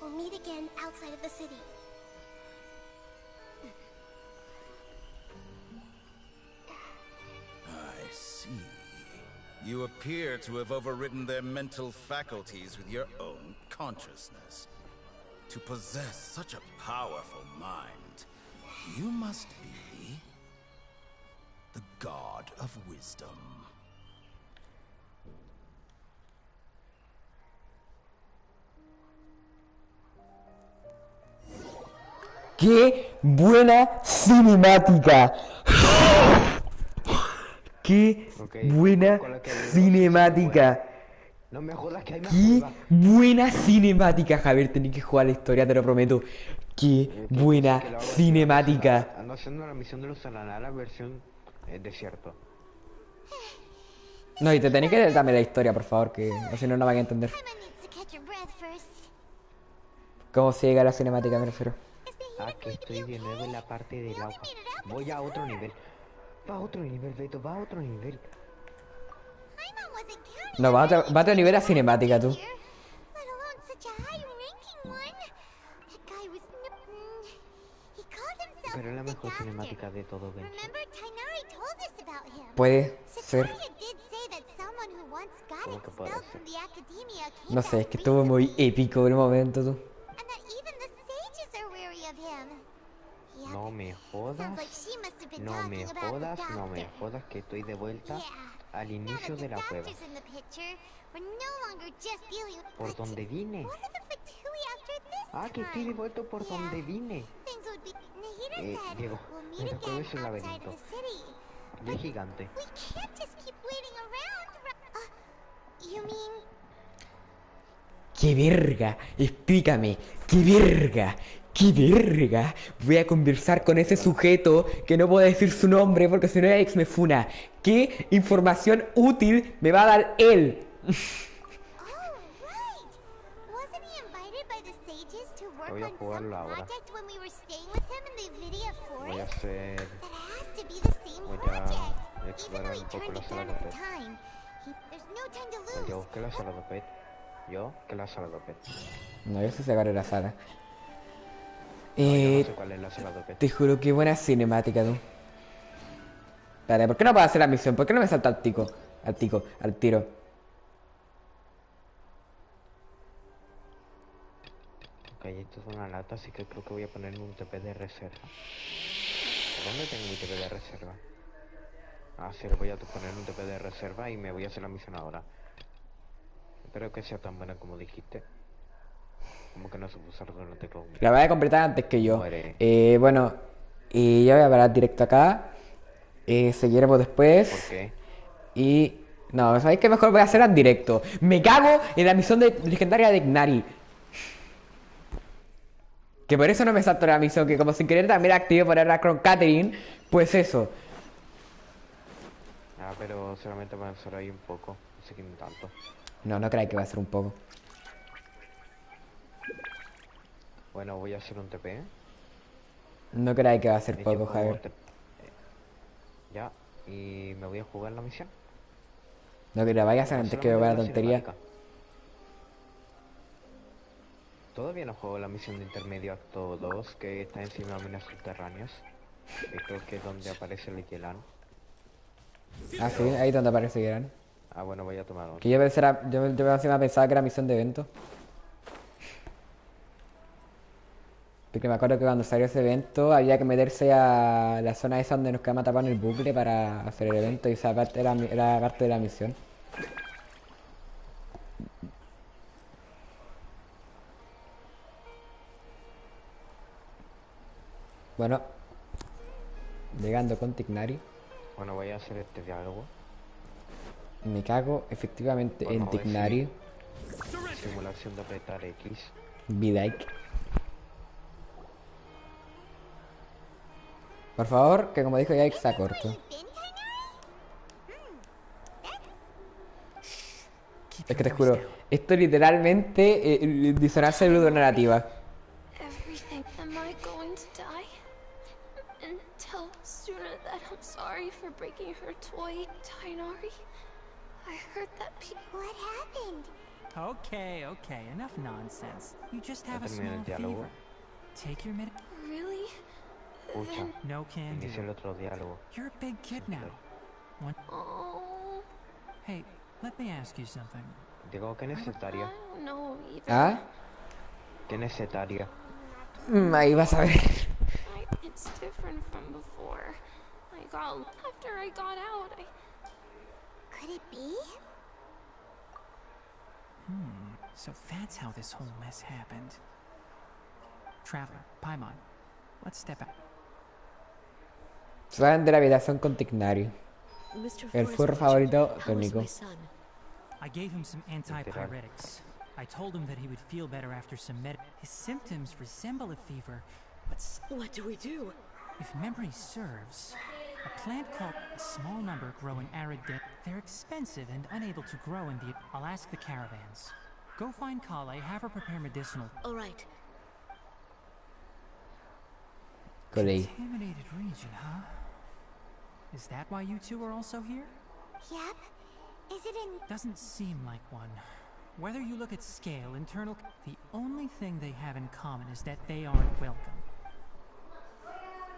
We'll meet again outside of the city. I see. You appear to have overridden their mental faculties with your own consciousness. To possess such a powerful mind, you must be the god of wisdom. ¡Qué buena cinemática! ¡Qué Ok, buena con la que le- cinemática! No me jodas que hay más ¡Qué curvas. buena cinemática, Javier! Tenés que jugar la historia, te lo prometo. ¡Qué buena Que lo hago cinemática! ando haciendo la misión de los Salanara versión desierto. No, y te tenés que darme la historia, por favor, que si no, no van a entender. Paimon needs to catch her breath first. ¿Cómo se llega a la cinemática, me refiero? Is the Ah, heater que going to be estoy de nuevo okay? en la parte del We only agua. made it out Voy because a of otro her. nivel. Va a otro nivel, Beto, va a otro nivel. Paimon wasn't counting No, on va a any otro nivel a change cinemática, tú. here, let alone such a high-ranking one. That guy was he called himself Pero es la the mejor Doctor. cinemática de todo Genshin. Remember, Tainari told us about him. Puede ser. Sataria did say that someone who once got ¿Cómo que puede expelled ser? from the academia came No sé, es back que estuvo muy recently. épico en un momento, tú. And that even the sages are wary of him. Yep. No me Sounds jodas. like she must have been No me talking about the jodas, doctor. no me jodas que estoy de vuelta Yeah. al Now inicio that de the la cueva. doctor's in the picture, we're no longer just dealing with Por donde vine. What are the Fatui after this Ah, que estoy de time? vuelta por donde vine. Things would be Nahida said Diego, we'll meet esta cueva again es un outside of laberinto. the city. Y es gigante. We can't just keep waiting around. You mean ¡Qué verga! Explícame. ¡Qué verga! ¡Qué verga! Voy a conversar con ese sujeto que no puedo decir su nombre porque si no Alex me funa. ¿Qué información útil me va a dar él? Oh, right. Wasn't he invited by the sages to work Voy a on some jugarlo ahora. project when we were staying with him in the Vidia Voy a forest? hacer... That has to be the same Voy project. a Even explorar though he un poco turned la it sala down de at the pet. time. There's no time to Yo lose. busqué la sala de pet. Yo que la sala de pet. No, yo sé sacar la sala. No, yo no sé cuál es la sala de pet. Te juro que buena cinemática, tú. Espérate, ¿por qué no puedo hacer la misión? ¿Por qué no me salta al tico? Al tiro. Ok, esto es una lata, así que creo que voy a poner un TP de reserva. ¿Dónde tengo mi TP de reserva? Ah, sí, le voy a poner un TP de reserva y me voy a hacer la misión ahora. Espero que sea tan buena como dijiste. Como que no se puede usar durante todo. La voy a completar antes que yo. Muere. Bueno, y yo voy a parar directo acá. Seguiremos después. ¿Por qué? Y... No, ¿sabéis qué? Mejor voy a hacerla en directo. Me cago en la misión de legendaria de Gnari. Que por eso no me salto la misión, que como sin querer también activé por ahora con Catherine. Pues eso. Ah, pero solamente va a ser ahí un poco. Así que no tanto. No, no creáis que va a ser un poco. Bueno, voy a hacer un TP. No creáis que va a ser Inicio poco, como Javier. Ya, y me voy a jugar la misión. No, que la vayas a hacer antes que me vaya la tontería. Cinemática. Todavía no juego la misión de intermedio acto 2, que está encima de minas subterráneas. Que creo que es donde aparece el Yelan. Ah, sí, ahí es donde aparece Gerán. Ah, bueno, voy a tomar otro. Que yo pensaba, yo encima pensaba que era misión de evento. Porque me acuerdo que cuando salió ese evento había que meterse a la zona esa donde nos quedamos atrapados en el bucle para hacer el evento y esa parte era parte de la misión. Bueno, llegando con Tignari, Bueno, voy a hacer este diálogo. me cago efectivamente Bueno, en Tignari, Simulación de apretar X. Vidike. Por favor, que como dijo ya está corto. You've been, Kainari? Es que te juro, esto literalmente disonancia ludonarrativa. Everything. Am I going to die? And tell Suna that I'm sorry for breaking her toy, Tainari. I heard that What happened? Okay, enough nonsense. You just have a terminé el small diálogo. fever. Take your Really? Pucha, No can inicia el do. otro diálogo. You're a big kid now. Oh, Hey, let me ask you something. Digo, ¿qué I necesaria? don't know either. ¿Ah? ¿Qué necesaria? Ahí vas a ver. It's different from before. After I got out, Could it be? So that's how this whole mess happened. Traveler, Paimon, let's step out. Salen de la habitación con Tignari. El furro favorito con Nico. I gave him some antipyretics. I told him that he would feel better after some His symptoms resemble a fever, but What do we do? if memory serves, a plant called a small number grow in arid They're expensive and unable to grow in the... I'll ask the caravans. Go find Kale, have her prepare medicinal... All right. Colei. Contaminated region, huh? Is that why you two are also here? Yep. Is it in... Doesn't seem like one. Whether you look at scale, internal... The only thing they have in common is that they aren't welcome.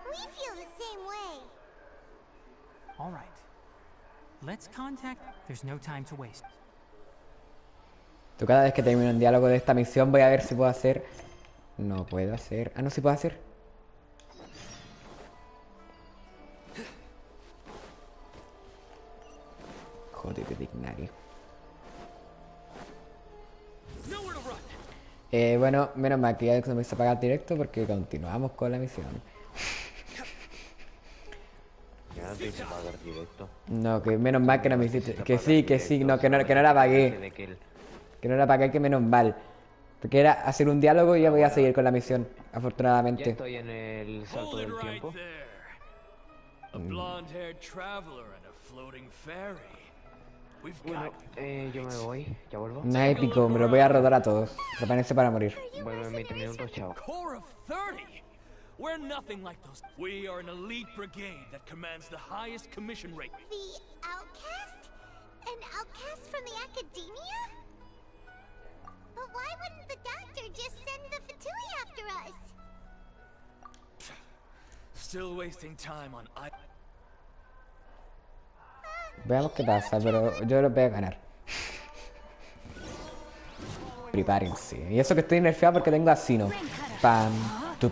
We feel the same way. All right. Let's contact. There's no time to waste. Tú cada vez que termino un diálogo de esta misión voy a ver si puedo hacer... No puedo hacer... Ah, no, sí puedo hacer. Joder, dignario. Bueno, menos mal que ya se me hizo apagar el directo porque continuamos con la misión. Ya no te hice pagar directo. No, que menos mal que no me hiciste... Que sí, no, que no la apagué. Que no la apagué, que menos mal. Porque era hacer un diálogo y ya voy a seguir con la misión, Ya afortunadamente. estoy en el salto del tiempo. Bueno, yo me voy, ya vuelvo. No es épico, me lo voy a rodar a todos. Prepárense para morir. Vuelvo en 20 minutos, chao. Core of 30? We're nothing like those. We are an elite brigade that commands the highest commission rate. The outcast? An outcast from the academia? But why wouldn't the doctor just send the Fatui after us? Still wasting time on Veamos qué pasa, pero yo lo voy a ganar. Prepárense. Y eso que estoy nerfeado porque tengo a Cyno. Pam. Your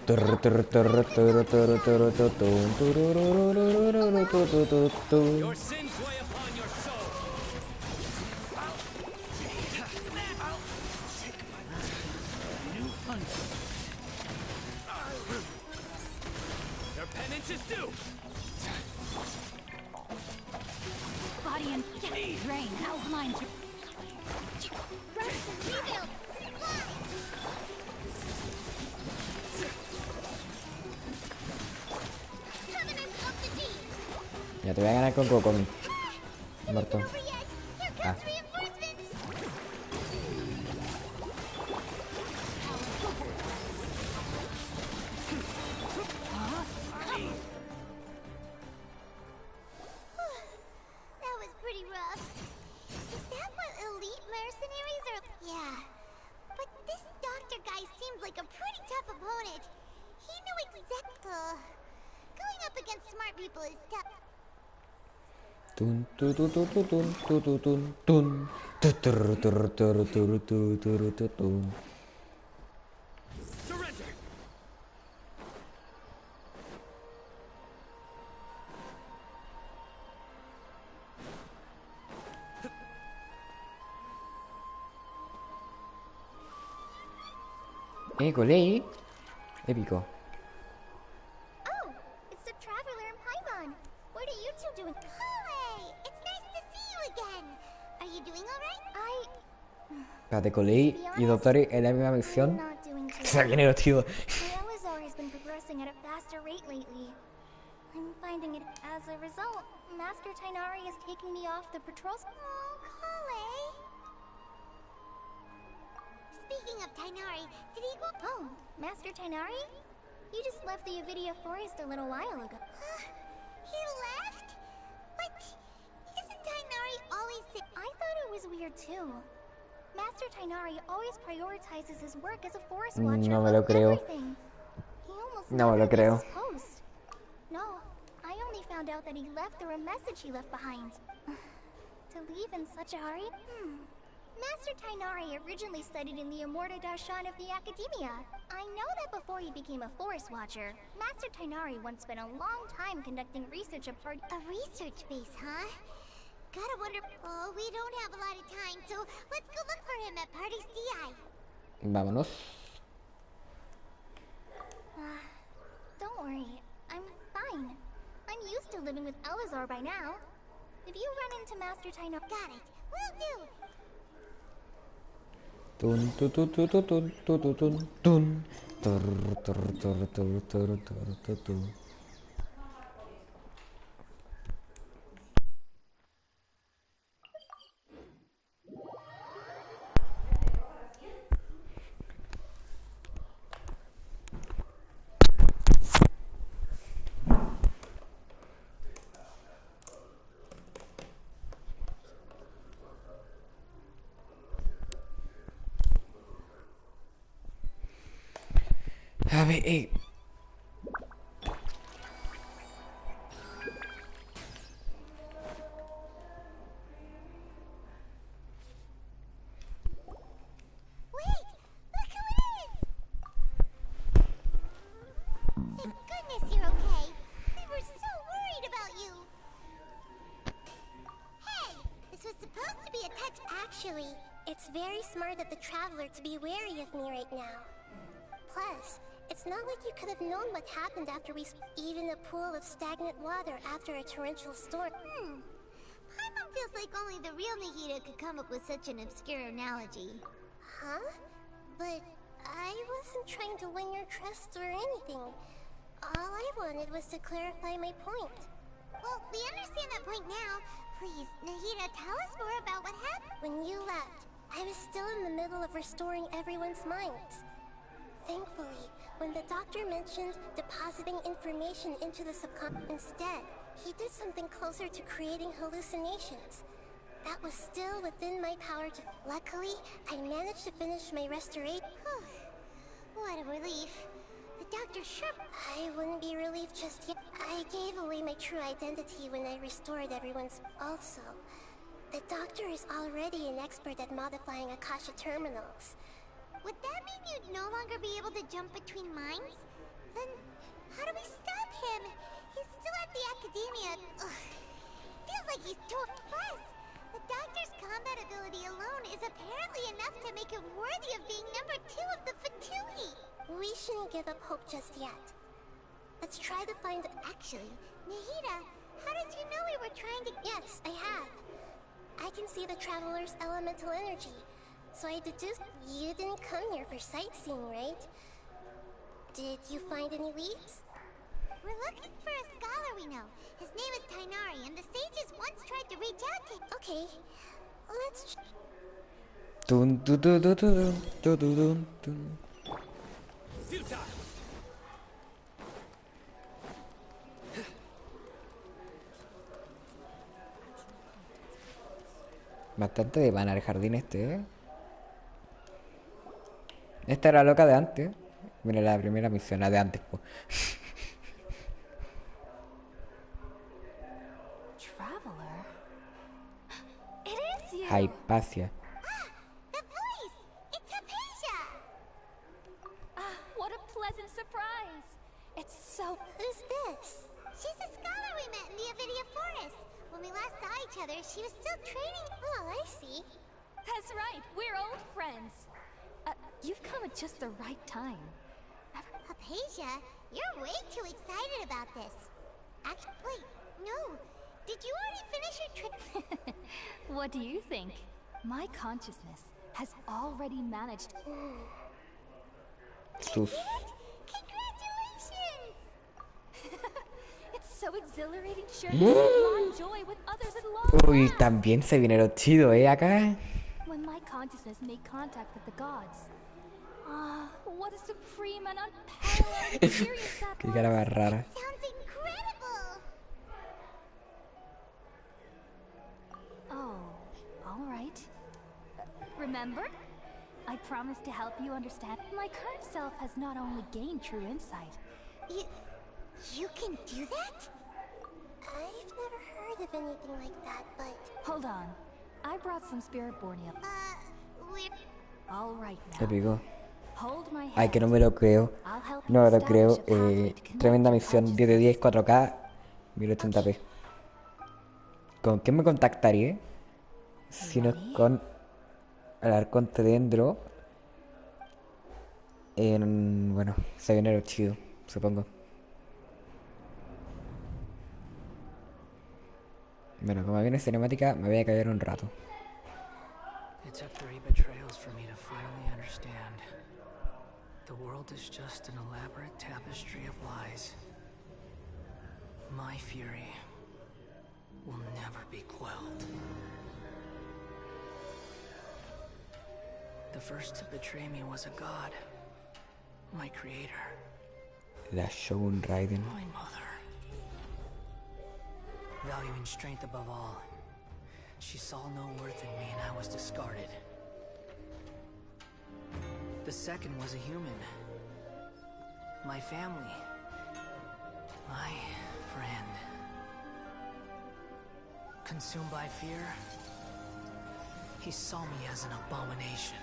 sins weigh upon your soul. Your penance is due. Body and brain outlines your Rebuild! Fly! Covenant of the Deep! Ya te voy a ganar con Cocomi. Muerto. Over yet! Here comes Ah. reinforcements! That was pretty rough. Is that what elite mercenaries are? Yeah. But this doctor guy seems like a pretty tough opponent. He knew going up against smart people is tough. Tun tu tu tu tu tun tu tu tun tun tu tur tur tur tur tu tur tu tun. Surrender. Colei. Épico. Oh, it's the traveler in Paimon. What are you two doing? Hey, it's nice to see you again. Are you doing all right? Espérate, Colei y Doctor en la misma misión. Not doing too Se viene el tío. My Elazar has been progressing at a faster rate lately. I'm finding it as a result. Master Tainari is taking me off the patrols. Oh, Kale. Speaking of Tainari, did he go? Oh, Master Tainari? You just left the Avidia Forest a little while ago. He left? But isn't Tainari always I thought it was weird too. Master Tainari always prioritizes his work as a forest watcher No me lo above creo. everything. He almost No me lo never leaves creo. his post. No, I only found out that he left through a message he left behind. To leave in such a hurry? Master Tainari originally studied in the Immorta Darshan of the Academia. I know that before he became a forest watcher, Master Tainari once spent a long time conducting research at A research base, huh? Gotta wonder... Oh, we don't have a lot of time, so let's go look for him at Party's DI. Vámonos. Don't worry, I'm fine. I'm used to living with Elazar by now. If you run into Master Tainari... Got it, will do! Tun tu tu tu tu tun tu tu tun tun. Tur tur tur tur tur tur tur tur. A ver, Actually, it's very smart of the traveler to be wary of me right now. Plus, it's not like you could have known what happened after we even a pool of stagnant water after a torrential storm. Paimon feels like only the real Nahida could come up with such an obscure analogy. Huh? But I wasn't trying to win your trust or anything. All I wanted was to clarify my point. Well, we understand that point now. Please, Nahida, tell us more about what happened. When you left, I was still in the middle of restoring everyone's minds. Thankfully, when the doctor mentioned depositing information into the subconscious instead, he did something closer to creating hallucinations. That was still within my power to... Luckily, I managed to finish my restoration. What a relief. The doctor sure... I wouldn't be relieved just yet. I gave away my true identity when I restored everyone's... Also, the doctor is already an expert at modifying Akasha terminals. Would that mean you'd no longer be able to jump between minds? Then, how do we stop him? He's still at the academia. Feels like he's too... Plus, the doctor's combat ability alone is apparently enough to make him worthy of being number 2 of the Fatui. We shouldn't give up hope just yet. Let's try to find... Actually, Nahida, how did you know we were trying to... Yes, I have. I can see the traveler's elemental energy. So I deduced you didn't come here for sightseeing, right? Did you find any leads? We're looking for a scholar we know. His name is Tainari, and the sages once tried to reach out to him. Okay, let's... Dun, dun, dun, dun, dun, dun, dun, dun. Bastante de mana el jardín este, ¿eh? Esta era loca de antes. Mira la primera misión, la de antes, pues. Traveler? It is you! Hypatia. The voice! It's Hypatia! What a pleasant surprise! It's so... Who's this? She's a scholar we met in the Avidia Forest. When we last saw each other, she was still training. Oh, I see. That's right, we're old friends. You've come at just the right time. Hypatia, you're way too excited about this. Actually, wait, no. Did you already finish your trip? What do you think? My consciousness has already managed... Sus. Congratulations! It's so exhilarating sharing sublime joy with others at long Uy, last. también se viene lo chido, acá. When my consciousness made contact with the gods. What a supreme and unparalleled experience that Qué cara más rara. Sounds incredible! Oh, all right. Remember? I promised to help you understand. My current self has not only gained true insight. You can do that? I've never heard of anything like that, but... Hold on. I brought some spirit borneo. We're... All right Se now. picó. Hold my hand. Ay, que no me lo creo. I'll help you No me lo establish creo. a pathway to connect Tremenda your misión. 10 de 10, 4K, 1080p. ¿Con quién me contactaría? Si no es con el arconte dentro. Bueno, se viene lo chido, supongo. Bueno, como viene cinemática, me voy a callar un rato. It took 3 betrayals for me to finally understand. The world is just an elaborate tapestry of lies. My fury will never be quelled. The first to betray me was a god. My creator. La Shogun Raiden. My mother. Valuing strength above all, she saw no worth in me and I was discarded. The second was a human. My family. My friend. Consumed by fear, he saw me as an abomination.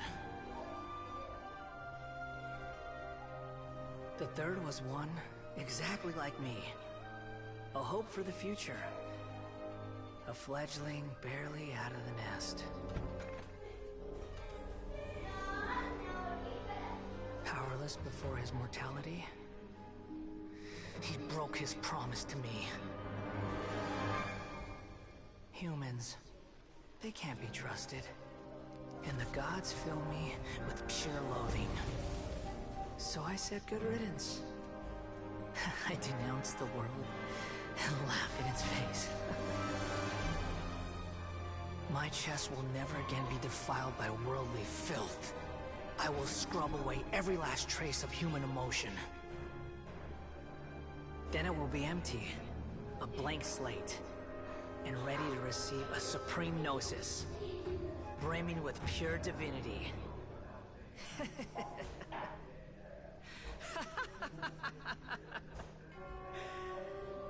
The third was one exactly like me. A hope for the future. A fledgling barely out of the nest. just before his mortality, he broke his promise to me. Humans, they can't be trusted. And the gods fill me with pure loathing. So I said good riddance. I denounced the world and laughed in its face. My chest will never again be defiled by worldly filth. I will scrub away every last trace of human emotion. Then it will be empty, a blank slate, and ready to receive a supreme gnosis, brimming with pure divinity.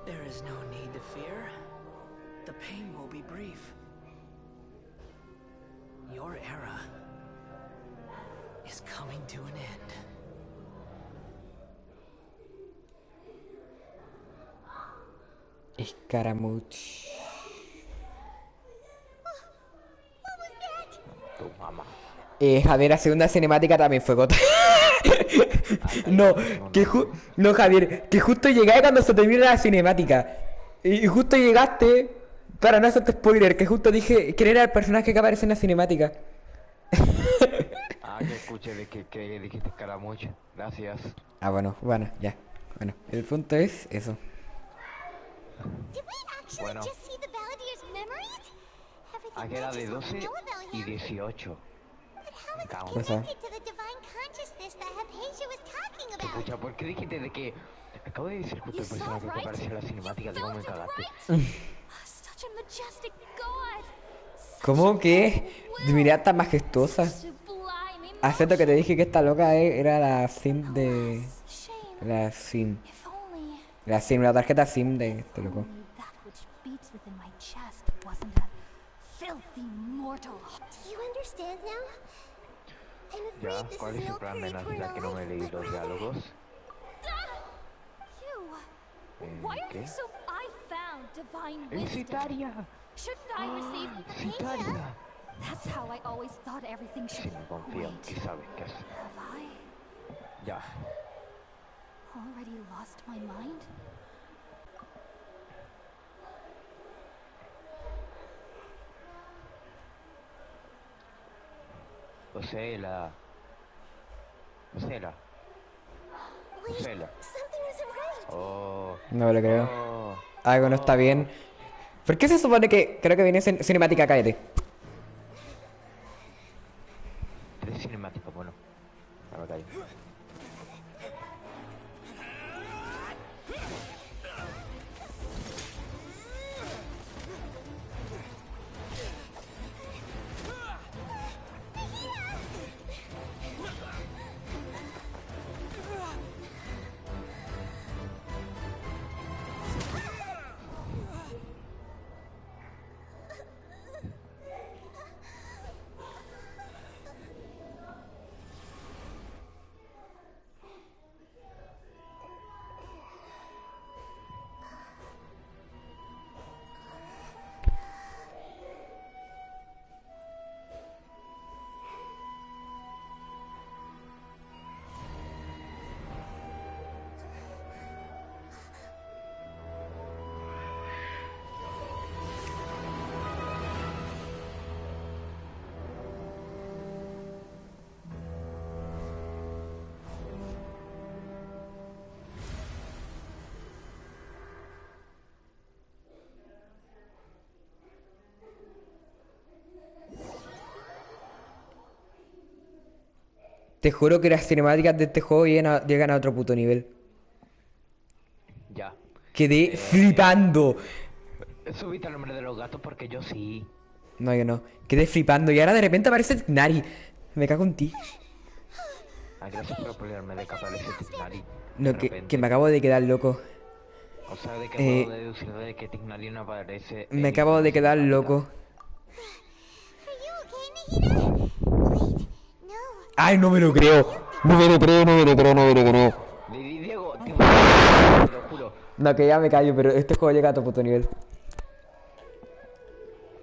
There is no need to fear. The pain will be brief. Your era is coming to an end. Escaramuch. Tu mamá. Javier, la segunda cinemática también fue gota. No, no, Javier, que justo llegué cuando se termina la cinemática. Y justo llegaste, para no hacerte spoiler, que justo dije quién era el personaje que aparece en la cinemática. Ah, que escuché de que dijiste escaramucho. Gracias. Ah, bueno, ya. Bueno, el punto es eso. Bueno. Aquí era de 12 y 18. Cosa. Escucha, ¿por qué dijiste de que... Acabo de decir justo el personaje que aparece en la cinemática, digo, me cagaste. ¿Cómo que? Mira, tan majestuosa. Acepto que te dije que esta loca era la SIM de... La SIM. La tarjeta SIM de este loco. Ya, ¿cuál es el plan de Navidad que no me leí los diálogos? ¿Qué? ¡Es Citaria! ¡Citaria! Sí, me confío, ¿qué sabes qué hacer? Ya. Ocela. Oh. No lo creo. Algo no está bien. ¿Por qué se supone que creo que viene cinemática? Cállate. ¿Tres cinemáticas? Bueno. Ahora callo. Te juro que las cinemáticas de este juego llegan a otro puto nivel. Ya. Quedé flipando. Subiste el nombre de los gatos porque yo sí. No, yo no. Quedé flipando y ahora de repente aparece Tignari. Me cago en ti. Ay, gracias por ponerme de que aparece Tignari. No, que me acabo de quedar loco. O sea, de que puedo deducir de que Tignari no aparece. Me acabo de quedar loco. Ay, no me lo creo. No me lo creo. Diego, te lo juro. No, que ya me callo, pero este juego llega a otro puto nivel.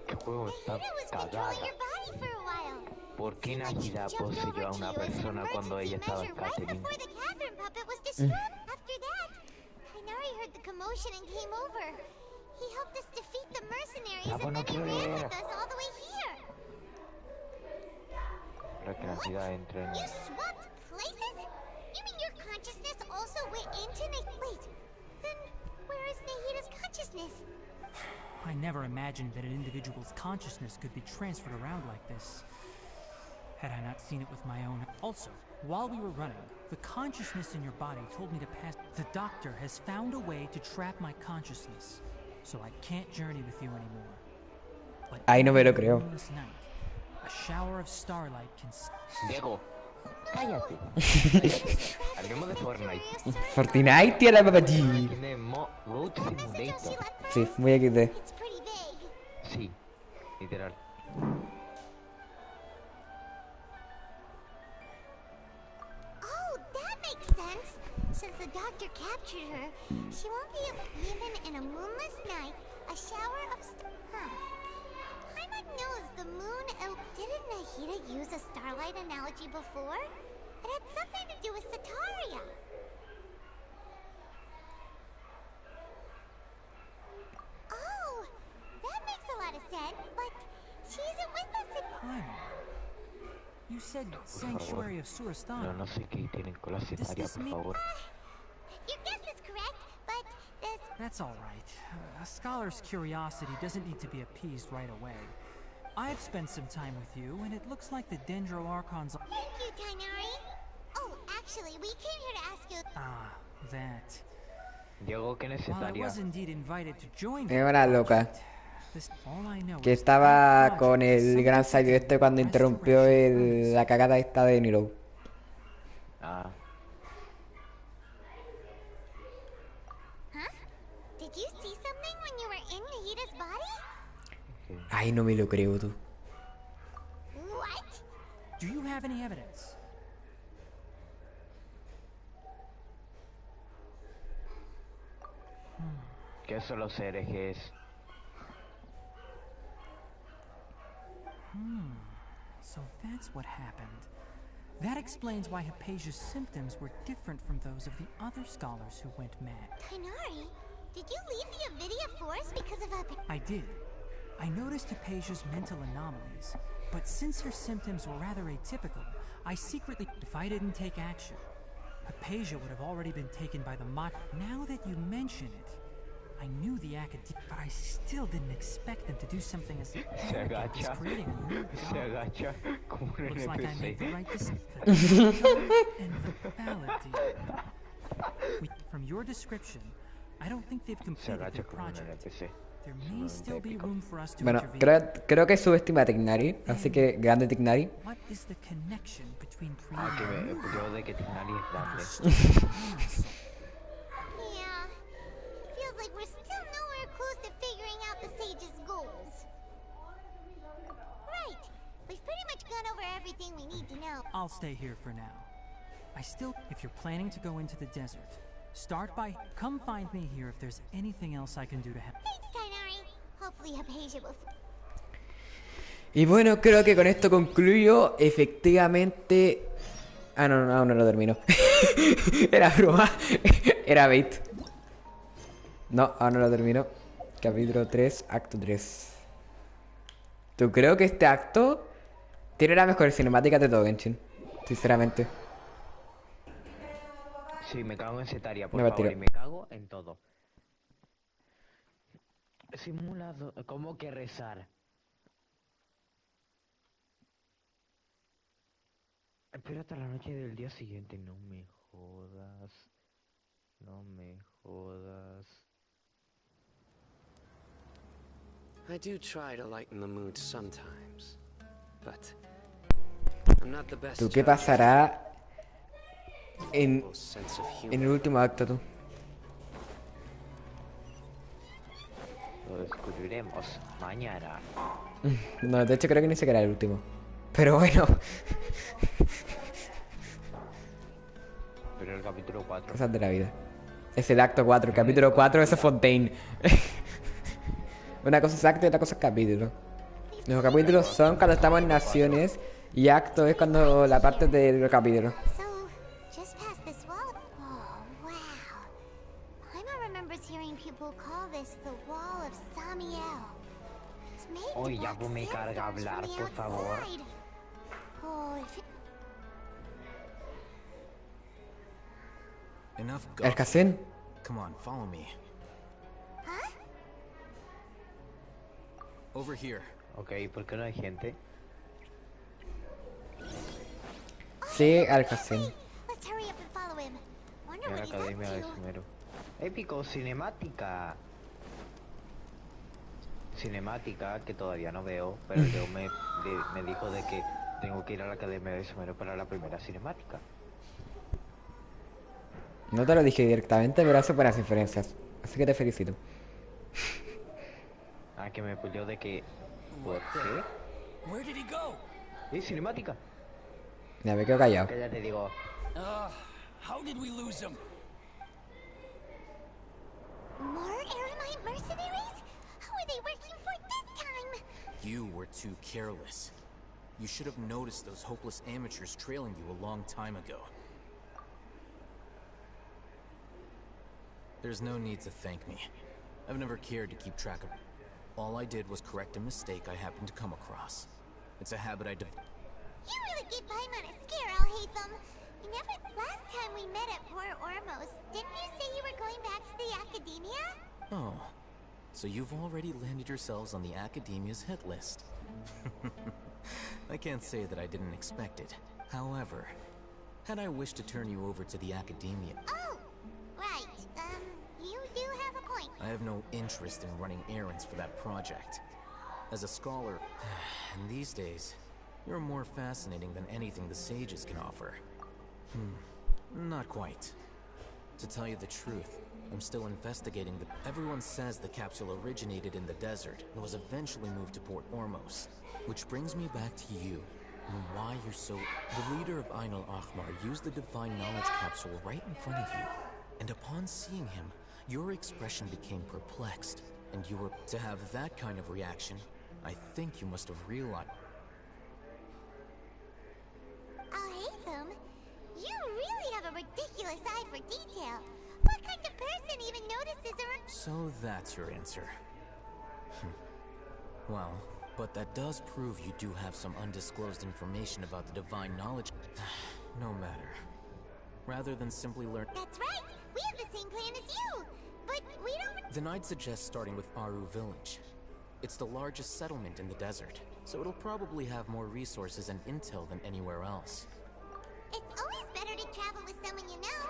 ¿Qué juego está cagada? ¿Por qué Nagida poseyó a una persona cuando ella estaba en Catherine? Before the Catherine puppet was destroyed. After that, Kainari heard the commotion and came over. He helped us defeat the mercenaries and then he ran with us all the way here. Para que Nagida entre en... You swapped places? You mean your consciousness also went into Wait, then where is Nahida's consciousness? I never imagined that an individual's consciousness could be transferred around like this. Had I not seen it with my own... Also, while we were running, the consciousness in your body told me to pass... The doctor has found a way to trap my consciousness, so I can't journey with you anymore. But Ay, no me lo creo. this night, a shower of starlight can... Diego, cállate. Hablemos de Fortnite. Fortnite, tía la papatí. Tiene Road Simulator. Sí, muy XD. It's pretty vague. Sí, literal. Oh, that makes sense. Since the doctor captured her, she won't be even in a moonless night. A shower of Paimon knows the moon. Didn't Nahida use a starlight analogy before? It had something to do with Sataria. Oh, that makes a lot of sense. But she isn't with us. You said Sanctuary of Surastana. No sé qué tienen con la Cetaria, por favor. Your guess is correct, but this... That's all right. A scholar's curiosity doesn't need to be appeased right away. I've spent some time with you, and it looks like the Dendro Archon's... Thank you, Kainari. Oh, actually, we came here to ask you... Ah, that. Diego, ¿qué While I necesaria? was indeed invited to join Es una loca. all I know Que is estaba that con el gran sabio este cuando interrumpió la cagada esta de Nilo. Ah, Huh? Did you see something when you were in Nahida's body? Ay, no me lo creo tú. What? Do you have any evidence? ¿qué son los herejes? So that's what happened. That explains why Hypatia's symptoms were different from those of the other scholars who went mad. Kainari, did you leave the Avidia Forest because of a... I did. I noticed Hypatia's mental anomalies, but since her symptoms were rather atypical, I secretly... If I didn't take action, Hypatia would have already been taken by the mod... Now that you mention it, I knew the academy, but I still didn't expect them to do something as Se elegant as agacha, creating a new se god. agacha como un Looks like I made the NPC. right decision. And the ballad deal. From your description, I don't think they've Se completed their agacha como un project. NPC. There may still be room for us to Bueno, intervene. creo que subestima a Tignari, así que grande Tignari. What is the connection between Ah, que Priya yo de que Tignari es grande. Yeah. It feels like we're still nowhere close to figuring out the sage's goals. Right. We've pretty much gone over everything we need to know. I'll stay here for now. If you're planning to go into the desert, start by come find me here if there's anything else I can do to help. Thanks, Kainari. Hopefully Hypatia will... Y bueno, creo que con esto concluyo. Efectivamente... Ah, no, aún no lo termino. Era broma. Era bait. No, aún no lo termino. Capítulo 3, acto 3. Tú creo que este acto tiene la mejor cinemática de todo Genshin. Sinceramente. Sí, me cago en Cetaria, por Me va a favor, tirar. y me cago en todo. Simulado, ¿cómo que rezar? Espera hasta la noche del día siguiente, no me jodas. No me jodas. I do try to lighten the mood sometimes, but I'm not the best. ¿Tú qué pasará en el último acto, tú? Lo descubriremos mañana. No, de hecho creo que ni siquiera era el último. Pero bueno. Pero el capítulo 4. Cosas de la vida. Es el acto 4, el capítulo 4 es Fontaine. Una cosa es acto y otra cosa es capítulo. Los capítulos son cuando estamos en naciones Y acto es cuando la parte del capítulo. So, just past this wall. Oh, wow. Paimon remembers hearing people call this the Wall of Samiel. It's made to Oye, ya block pues me carga sandstorms hablar, from the por favor. outside. Oh, if it... Enough El guff. casino. Come on, follow me. Huh? Over here. Ok, ¿por qué no hay gente? Sí, al casino. Let's hurry up and follow him. Wonder En what la he's academia de up to. Sumeru. Épico, cinemática. Cinemática que todavía no veo, pero yo me dijo de que tengo que ir a la academia de Sumeru para la primera cinemática. No te lo dije directamente, pero hace buenas inferencias. Así que te felicito. Ah, que me pulió de que... ¿Por qué? Where did he go? Cinemática. Ya me quedo callado. Que ya te digo. How did we lose him? More Eremite mercenaries? Who are they working for this time? You were too careless. You should have noticed those hopeless amateurs trailing you a long time ago. There's no need to thank me. I've never cared to keep track of. All I did was correct a mistake I happened to come across. It's a habit I You really gave Paimon a scare, Alhaitham. You never... Last time we met at Port Ormos, didn't you say you were going back to the Academia? Oh, so you've already landed yourselves on the Academia's hit list. I can't say that I didn't expect it. However, had I wished to turn you over to the Academia... Oh, right. You do have a point. I have no interest in running errands for that project. As a scholar, and these days, you're more fascinating than anything the sages can offer. Not quite. To tell you the truth, I'm still investigating the... Everyone says the capsule originated in the desert and was eventually moved to Port Ormos. Which brings me back to you, and why you're so... The leader of Ainul Ahmar used the Divine Knowledge capsule right in front of you. And upon seeing him, your expression became perplexed. And you were... To have that kind of reaction, I think you must have realized... Alhaitham, you really have a ridiculous eye for detail. What kind of person even notices a... So that's your answer. Well, but that does prove you do have some undisclosed information about the Divine Knowledge. No matter. Rather than simply learn... That's right! We have the same plan as you! But we don't... Then I'd suggest starting with Aru Village. It's the largest settlement in the desert, so it'll probably have more resources and intel than anywhere else. It's always better to travel with someone you know.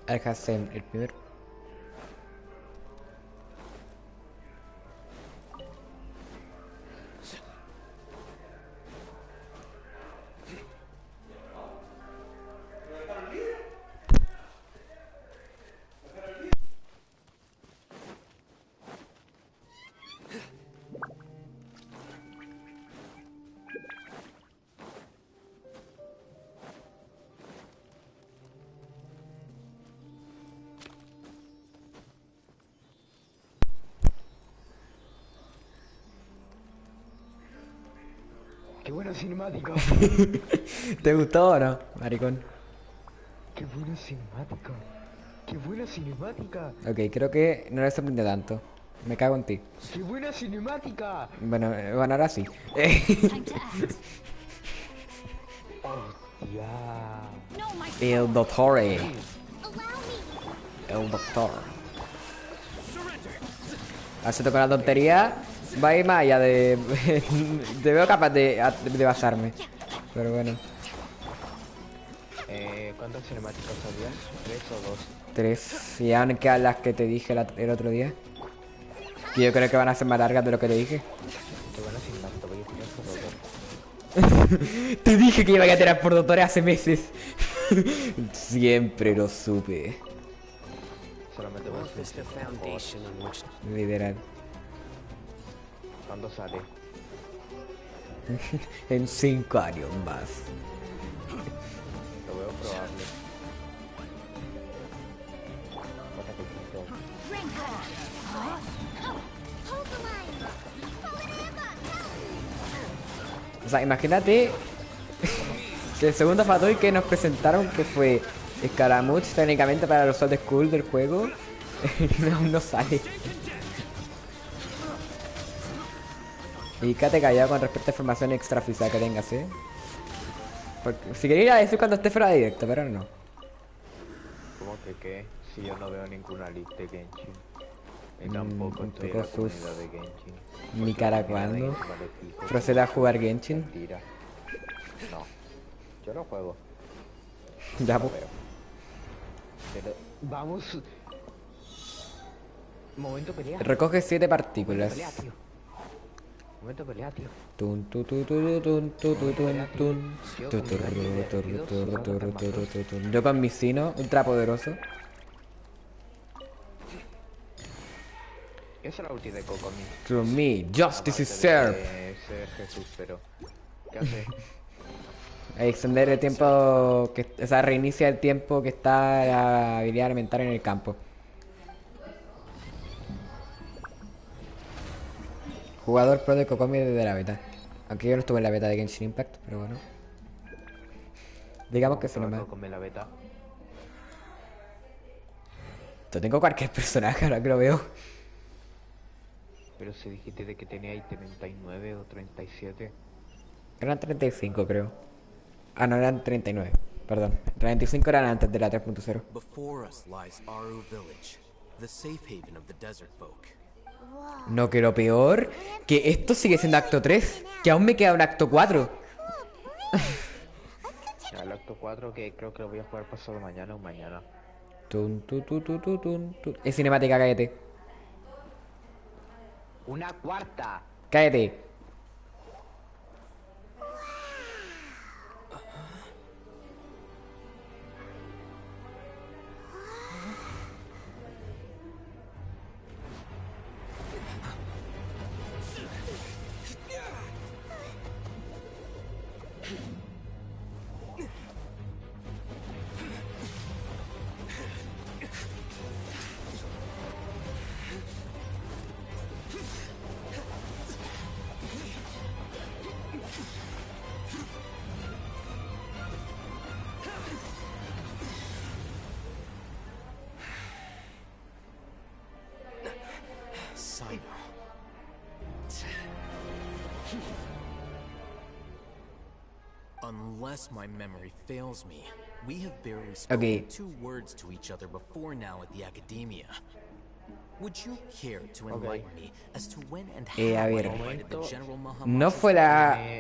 El casino, el primero. ¡Qué buena cinemática! ¿Te gustó o no, maricón? ¡Qué buena cinemática! ¡Qué buena cinemática! Ok, creo que no le sorprende tanto. Me cago en ti. ¡Qué buena cinemática! Bueno, ahora sí. El doctor. El doctor. Hace tocar la tontería. Va a ir más allá de... Te veo capaz de basarme. Pero bueno. ¿Cuántas cinemáticas había? ¿3 o 2? 3. Y aún quedan las que te dije el otro día. Que yo creo que van a ser más largas de lo que te dije. Qué buena cinemática, voy a tirar por doctor. Te dije que iba a tirar por doctores hace meses. Siempre lo supe. Solamente voy a hacer Literal. ¿Cuándo sale? En 5 años más. Lo veo probable. O sea, imagínate que el segundo Fatui que nos presentaron, que fue Scaramouche, técnicamente para los old school del juego, no sale. Y quédate callado con respecto a información extraoficial que tengas, Porque, si quería ir a decir cuando esté fuera de directo, pero no. ¿Cómo que qué? Si yo no veo ninguna lista de Genshin. Y tampoco Un estoy en poco la comunidad de Genshin. Ni Porque cara la comunidad de cuando. Genshin vale pico. Proceda a jugar Genshin. Mentira. No. Yo no juego. Ya, No pues. veo. Pero vamos. Momento pelea. Recoge 7 Momento partículas. pelea, tío. Momento pelea, tío. Tun, tu, tu, tu, tun, tu, tu, tun, tun. Tu, tu, ru, tu, ru, tu, ru, tu, ru, tu, ru, tu, tun. Yo con mi Cyno, ultra poderoso. Esa es la ulti de Kokomi. To me, justice is Aparte served. de ser Jesús, pero ¿qué hace? Extender el tiempo que, o sea, reinicia el tiempo que está la habilidad elemental en el campo. Jugador pro de Kokomi desde la beta. Aunque yo no estuve en la beta de Genshin Impact, pero bueno. Digamos que se nomás. Kokomi la beta. Yo tengo cualquier personaje ahora que lo veo. Pero si dijiste de que tenía ahí 39 o 37. Eran 35, creo. Ah, no, eran 39. Perdón. 35 eran antes de la 3.0. Before us lies Aru Village, the safe haven of the desert folk. No, que lo peor, que esto sigue siendo acto 3, que aún me queda un acto 4. Ya, el acto 4 que creo que lo voy a jugar pasado mañana o mañana. Tun, tu, tu, tu, tu, tun, tu. Es cinemática, cállate. ¡Una cuarta! Cállate. Cyno. Unless my memory fails me, we have barely spoken 2 words to each other before now at the academia. Would you care to enlighten me as to when and how A I ver. invited the General Mahamatra?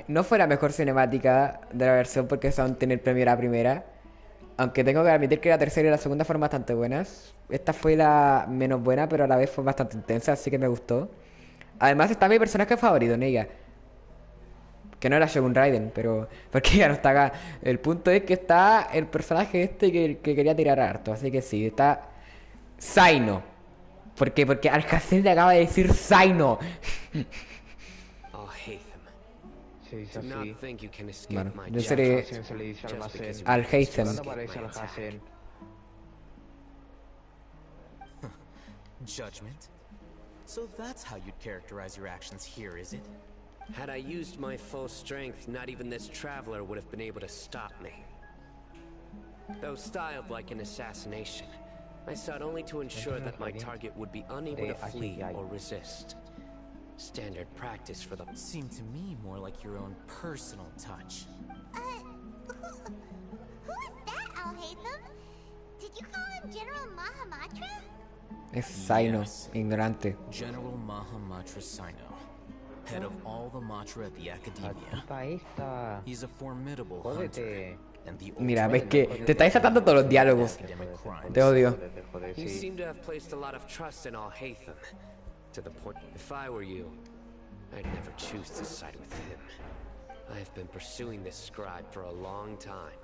No fue la mejor cinemática de la versión porque aún tiene el premio a la primera. Aunque tengo que admitir que la tercera y la segunda fueron bastante buenas. Esta fue la menos buena, pero a la vez fue bastante intensa, así que me gustó. Además está mi personaje favorito en ella. Que no era Shogun Raiden, pero... Porque ya no está acá. El punto es que está el personaje este que quería tirar harto. Así que sí, está... Cyno. ¿Por qué? Porque Alhazen le acaba de decir Cyno. Se dice así. Bueno, yo seré... Se le dice almacén. Alhazen. ¿Cuándo aparece almacén? Judgment? So that's how you'd characterize your actions here, is it? Had I used my full strength, not even this traveler would have been able to stop me. Though styled like an assassination, I sought only to ensure that my target would be unable to flee or resist. Standard practice for the... Seemed to me more like your own personal touch. Who is that, Alhaitham? Did you call him General Mahamatra? Es Cyno, ignorante. General Mahamatra Cyno, head of all the Matra at the Academia. He's a formidable hunter. Mira, ves que te estáis saltando todos los diálogos. Te odio. You seem to have placed a lot of trust in Alhaitham. To the point, if I were you, I'd never choose to side with him. I have been pursuing this scribe for a long time.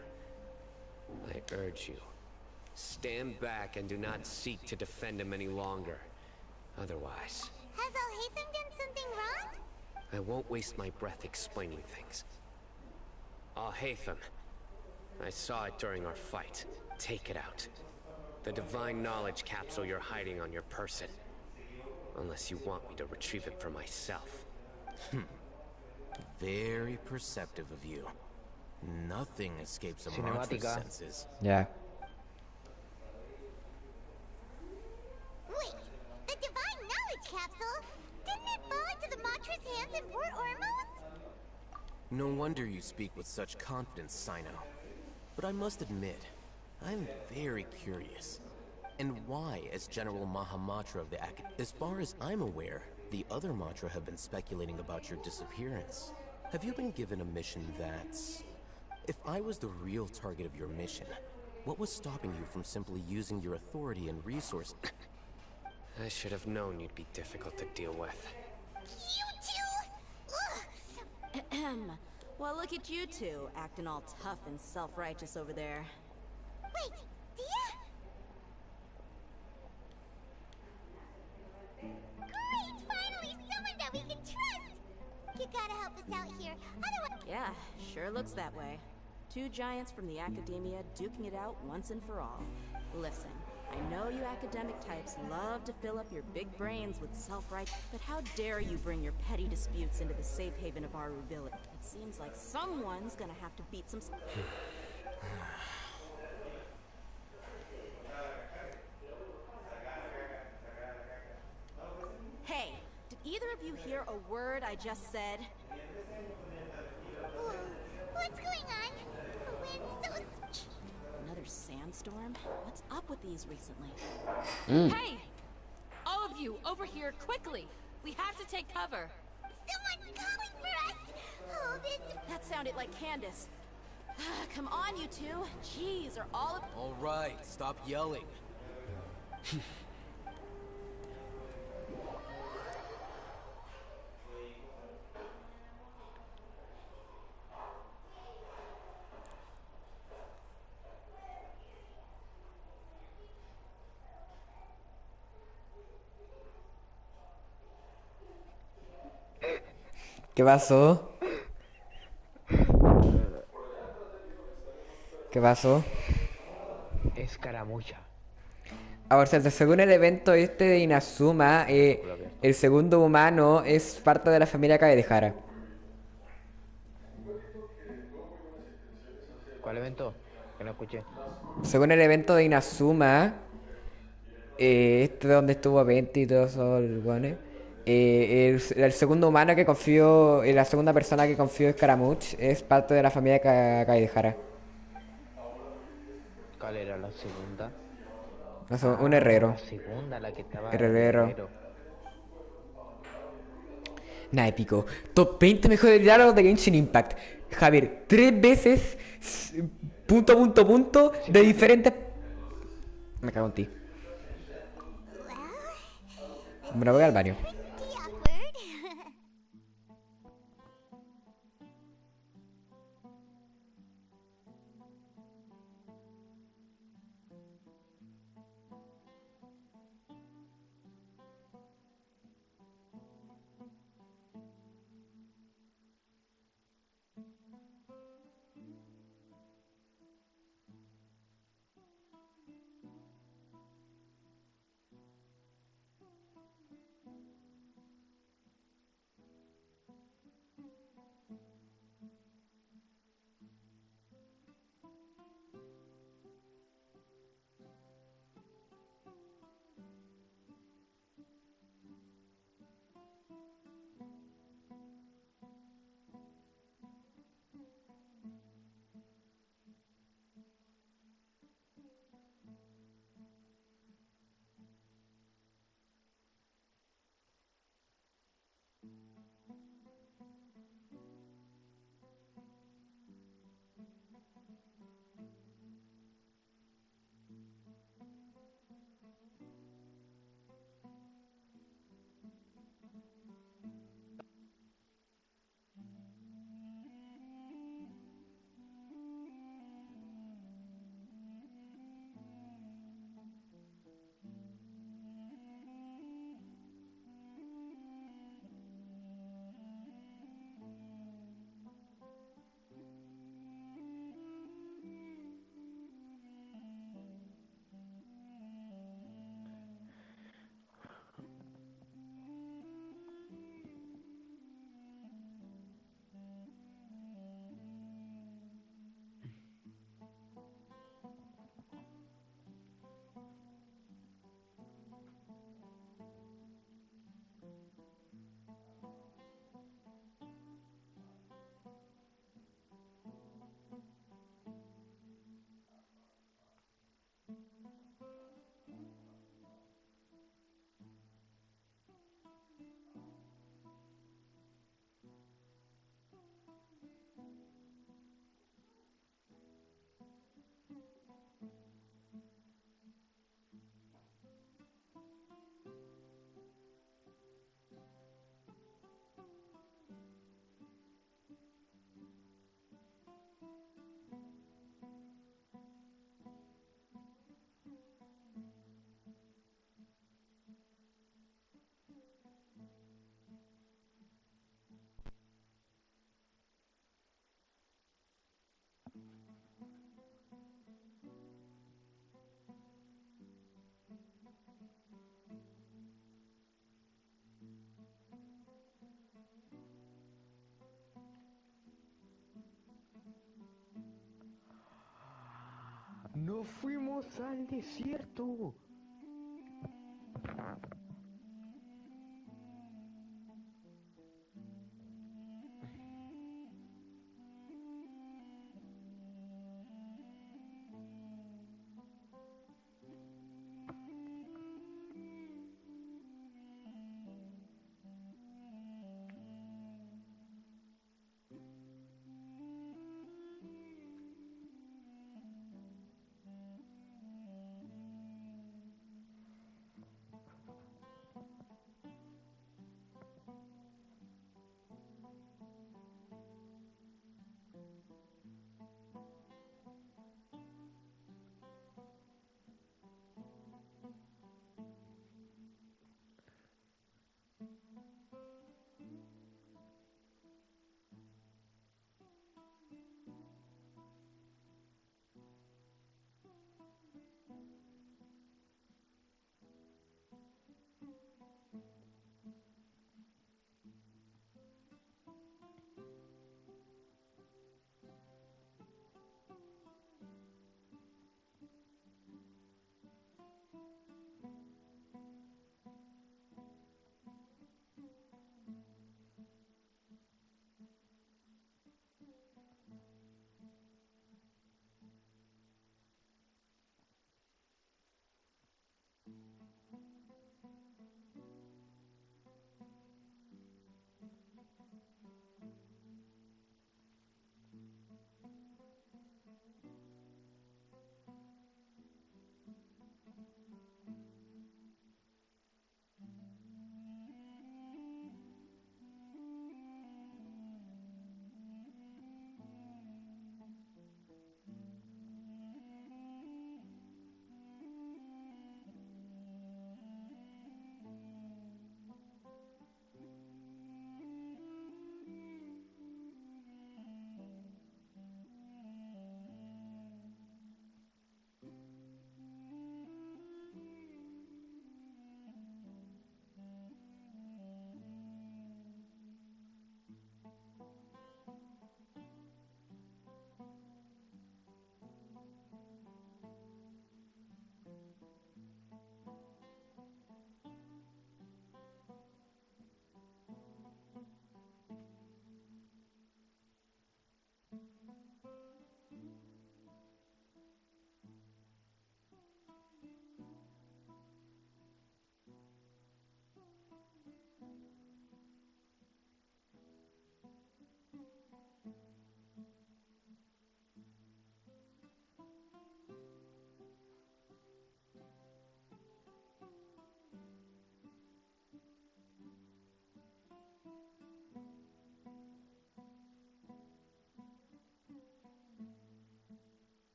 I urge you, stand back and do not seek to defend him any longer. Otherwise... Has Alhaitham done something wrong? I won't waste my breath explaining things. Alhaitham, I saw it during our fight. Take it out. The divine knowledge capsule you're hiding on your person. Unless you want me to retrieve it for myself. Very perceptive of you. Nothing escapes a mantra's Cinemática. senses. Ya. Wait, the divine knowledge capsule? Didn't it fall into the mantra's hands in Port Ormos? No wonder you speak with such confidence, Cyno. But I must admit, I'm very curious. And why, as General Mahamatra of the as far as I'm aware, the other Matra have been speculating about your disappearance. Have you been given a mission that's... If I was the real target of your mission, what was stopping you from simply using your authority and resource? I should have known you'd be difficult to deal with. You two? Ahem. Well, look at you two, acting all tough and self-righteous over there. Wait, Dia? Great! Finally, someone that we can trust! You gotta help us out here, otherwise... Yeah, sure looks that way. Two giants from the academia duking it out once and for all. Listen, I know you academic types love to fill up your big brains with self-right, but how dare you bring your petty disputes into the safe haven of Aru Village? It seems like someone's gonna have to beat some... Hey, did either of you hear a word I just said? What's going on? The wind's so... Another sandstorm? What's up with these recently? Hey! All of you, over here, quickly! We have to take cover! Someone's calling for us! Oh, this... That sounded like Candace. Come on, you two. Jeez, are all of... All right, stop yelling. ¿Qué pasó? ¿Qué pasó? Escaramucha. Ahora, o sea, según el evento este de Inazuma, el segundo humano es parte de la familia Kaedehara. ¿Cuál evento? Que no escuché. Según el evento de Inazuma, este donde estuvo Venti y todos esos weones, el segundo humano que confió, la segunda persona que confió Scaramouche es parte de la familia Kaedehara. ¿Cuál era la segunda? No sé, un herrero. La segunda, la que estaba Herrero. Nada épico. Top 20 mejores diálogos de Genshin Impact. Javier, 3 veces, punto, punto, punto, de diferentes... Me cago en ti. Me voy al baño. ¡Nos fuimos al desierto!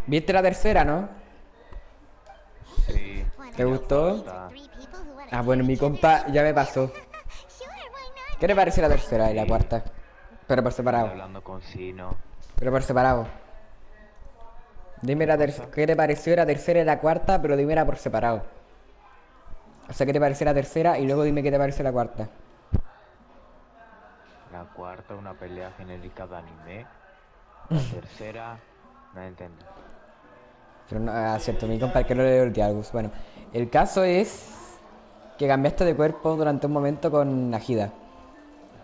¿Viste la tercera, no? Sí. ¿Te gustó? Falta- Ah, bueno, mi compa ya me pasó. ¿Qué te pareció la tercera y la cuarta? Pero por Estoy separado. hablando con Cyno. Pero por separado. Dime qué te pareció la tercera y la cuarta, pero dímela por separado. O sea, ¿qué te pareció la tercera? Y luego dime qué te pareció la cuarta. La cuarta, una pelea genérica de anime. La tercera, no entiendo. Pero no, cierto, mi compa que no le dio el diálogo. Bueno, el caso es que cambiaste de cuerpo durante un momento con Najida.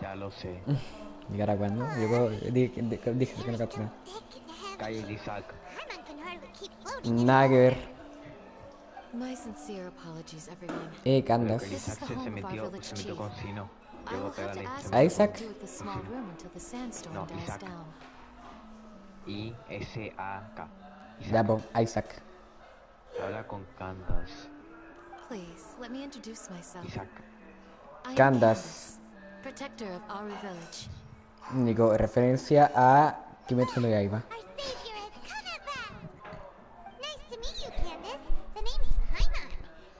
Ya lo sé. ¿Y ahora cuándo? Yo dije que no cacho nada. Cállate, Isaac. Nada que ver. My sincere apologies, everyone. Candas. Pero que Isaac se metió con Cyno. I will Luego have to pégale. ask Se ¿A metió Isaac? what to do with the small room until the sandstorm No, dies Isaac. down. I-S-A-K. Ya, po, Isaac. Habla con Candace. Please, let me introduce myself. Isaac. I am Candace. protector of Aru Village. Nico, referencia a Kimetsu no Yaiba. Nice to meet you, Candace. The name's Paimon.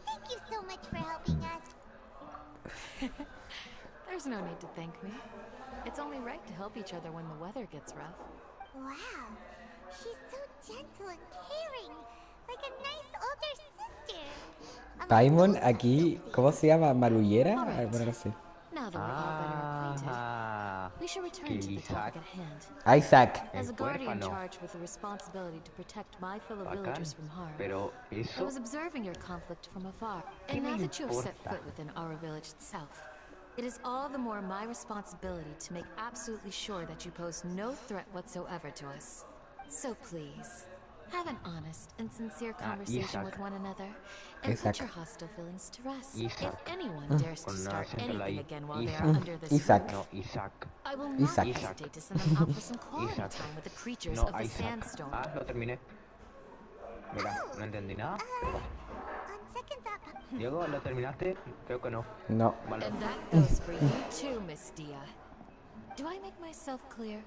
Thank you so much for helping us. There's no need to thank me. It's only right to help each other when the weather gets rough. Wow, she's so gentle and caring, like a nice older sister. Paimon aquí, ¿cómo se llama? ¿Marullera? Bueno, no sé. Now that we're all better acquainted, Ah, we should return to the topic at hand. Isaac. As a guardian huérfano. charged with the responsibility to protect my fellow Bacán. villagers from harm, Pero I eso, was observing your conflict from afar. ¿Qué And me now that you have set importa? foot within our village itself, it is all the more my responsibility to make absolutely sure that you pose no threat whatsoever to us. So please, have an honest and sincere conversation Isaac. with one another, and Isaac. put your hostile feelings to rest. Isaac. If anyone dares to Con una start acento la anything I. again while they are Isaac. under this Isaac. roof, No, Isaac. I will not Isaac. hesitate to send them out for some quality Isaac. time with the creatures No, of the Isaac. sandstorm. Ah, lo terminé. Mira, no entendí nada. On second thought, Diego, ¿lo terminaste? Creo que no. No. Vale. And that goes for you too, Miss Dia. Do I make myself clear?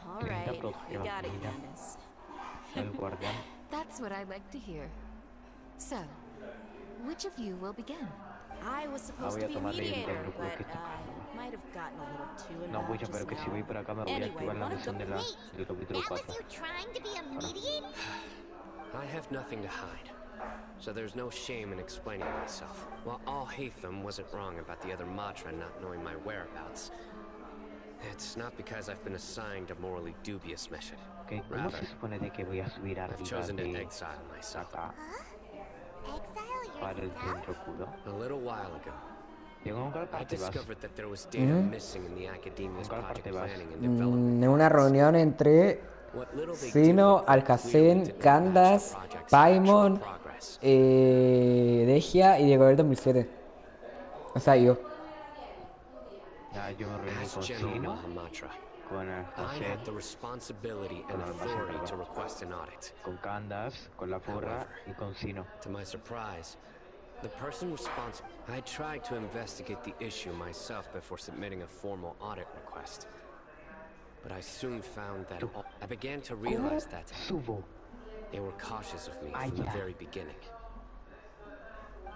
All right, you got it, Candace. El guardián. That's what I like to hear. So, which of you will begin? I was supposed voy to a be a tomar el mediator, control but que está. might have gotten a little too No, involved pucha, just pero que si now. voy por acá me voy a Anyway, activar la one of misión the- del capítulo that was 4. you trying to be a mediator? I have nothing to hide, so there's no shame in explaining myself. While Al-Haytham wasn't wrong about the other Matra not knowing my whereabouts, it's not because I've been assigned a morally dubious mission. Okay, ¿cómo se supone de que voy a subir I've arriba chosen to de exile myself. acá Exile para el yourself? centro oscuro? A little while ago, Diego, ¿en cuál I parte vas? discovered that there was data missing in the academia's ¿En cuál project parte vas? planning and development. En una reunión entre What little they Cyno, do Alcacen, clearly did not match the Candace, project's Paimon, actual progress. Degia y Diego del 2007. O sea, yo. Ya, yo me reuní As con General Cyno, Mahamatra, con I José, had the responsibility and authority to request an audit. con Candace, con la Forra y con Cyno. To my surprise, the person responsible... I tried to investigate the issue myself before submitting a formal audit request. But I soon found that... I began to realize that Subo. they were cautious of me from the very beginning.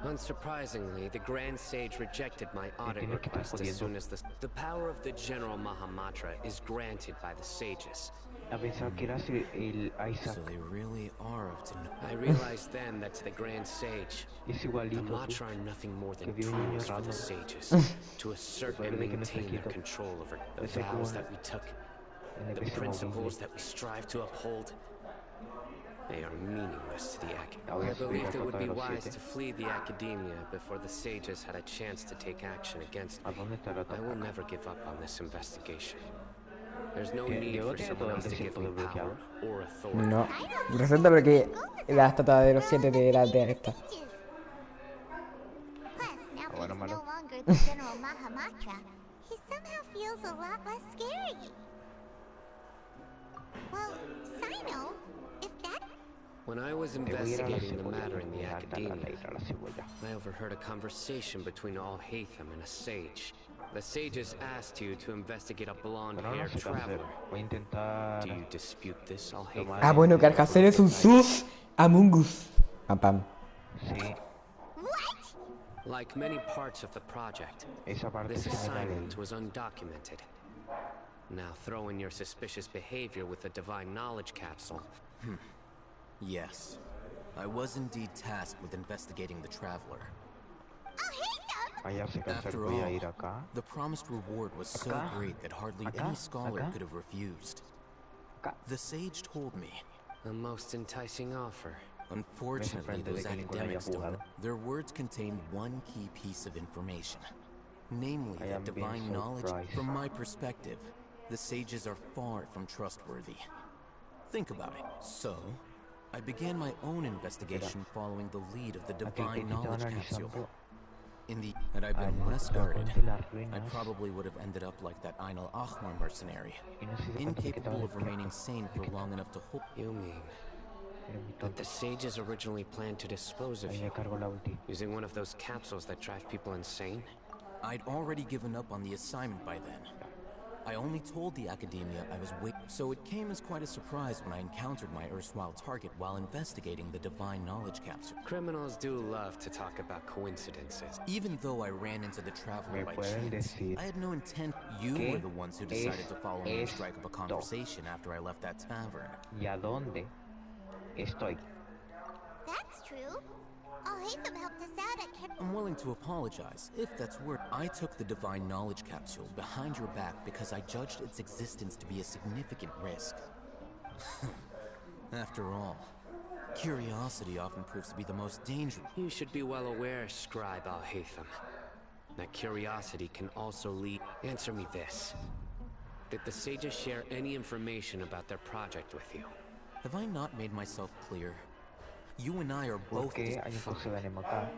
Unsurprisingly, the Grand Sage rejected my audit tiene que estar request as jodiendo. soon as the power of the General Mahamatra is granted by the sages. A pensar que eras el Isaac. So they really are up to no. I realized then that to the Grand Sage, Es the igualito tú. Matra are nothing more than Que vive un niño tools for the random. sages to assert and Parece que no está maintain their quieto. control over the Parece como vows una that we took, the NPC principles movible. that we strive to uphold. They are meaningless to the La voy academia. a I subir believed a it would be los wise 7. to flee the academia before the sages had a chance to take action against ¿A me. dónde está la I will tapaca? never give up on this investigation. There's no Que need Diego for tiene someone todo el else to give desierto me desbloqueado. power or authority. No. Resulta porque la estatua de los 7 de la de esta. Plus, now that bueno, he's malo. no longer the General Mahamatra, he somehow feels a lot less scary. Well, Cyno, if that... When I was Te voy a ir a la investigating the cebolla. matter in the Mira, academia, ir a la cebolla. I overheard a conversation between Al-Haytham and a sage. The sages asked you to investigate a Pero no blonde-haired sé qué hacer. traveler. Voy a intentar Do you dispute this, Alhaitham? Ah, bueno, que Alhazen es un sus Among Us. Pam, pam. Sí. Like many parts of the project, Esa parte this sí me la assignment leí. was undocumented. Now throw in your suspicious behavior with the divine knowledge capsule. Yes. I was indeed tasked with investigating the Traveler. Vaya, sé qué hacer. After Voy a all, ir acá. the promised reward was so Acá. great that hardly Acá. any scholar Acá. could have refused. Acá. The sage told me. A most enticing offer. Unfortunately, Me sorprende those de que ninguno haya academics don't. jugado. Their words contain one key piece of information. Namely, I that am being divine knowledge, surprised. from my perspective, the sages are far from trustworthy. Think about it. So, I began my own investigation following the lead of the divine knowledge capsule. Had I been less guarded, I probably would have ended up like that Ainul Ahmar mercenary, incapable of remaining sane for long enough to hold. You mean that the sages originally planned to dispose of you using one of those capsules that drive people insane? I'd already given up on the assignment by then. I only told the academia I was so it came as quite a surprise when I encountered my erstwhile target while investigating the divine knowledge capsule. Criminals do love to talk about coincidences. Even though I ran into the Traveler by chance, I had no intent. You were the ones who decided to follow me and strike up a conversation after I left that tavern. ¿Y a dónde estoy? That's true. Alhaitham helped us out at I'm willing to apologize, if that's worth. I took the divine knowledge capsule behind your back because I judged its existence to be a significant risk. After all, curiosity often proves to be the most dangerous. You should be well aware, Scribe Alhaitham, that curiosity can also lead. Answer me this. Did the sages share any information about their project with you? Have I not made myself clear? You and I are both. Porque hay un coso de animo acá.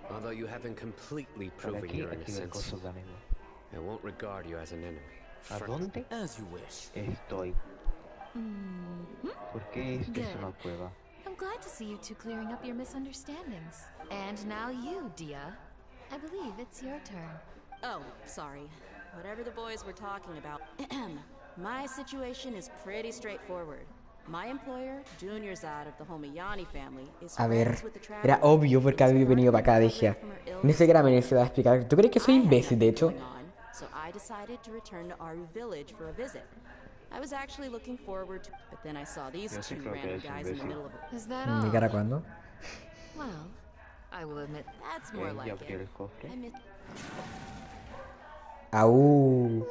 Although you haven't completely Pero proven aquí your activo el innocence, coso de animo. I won't regard you as an enemy. ¿A dónde As you wish. estoy? ¿Por qué esta es una cueva? I'm glad to see you two clearing up your misunderstandings. And now you, Dia. I believe it's your turn. Oh, sorry. Whatever the boys were talking about. My situation is pretty straightforward. My employer, Junior Zad of the Homayani family, is A ver, friends with the era Traveler. obvio porque había venido para acá, dije. Ni siquiera me necesitaba explicar. ¿Tú crees que soy imbécil, de hecho? So I decided to return to Aru village for a visit. I was actually looking forward to, but then I saw these Yo sí two creo que random es guys in the imbécil. middle of a... Is that ¿Mi all? cara cuándo? Well, I will admit That's more Ya like abrí el it. cofre. I miss... Au.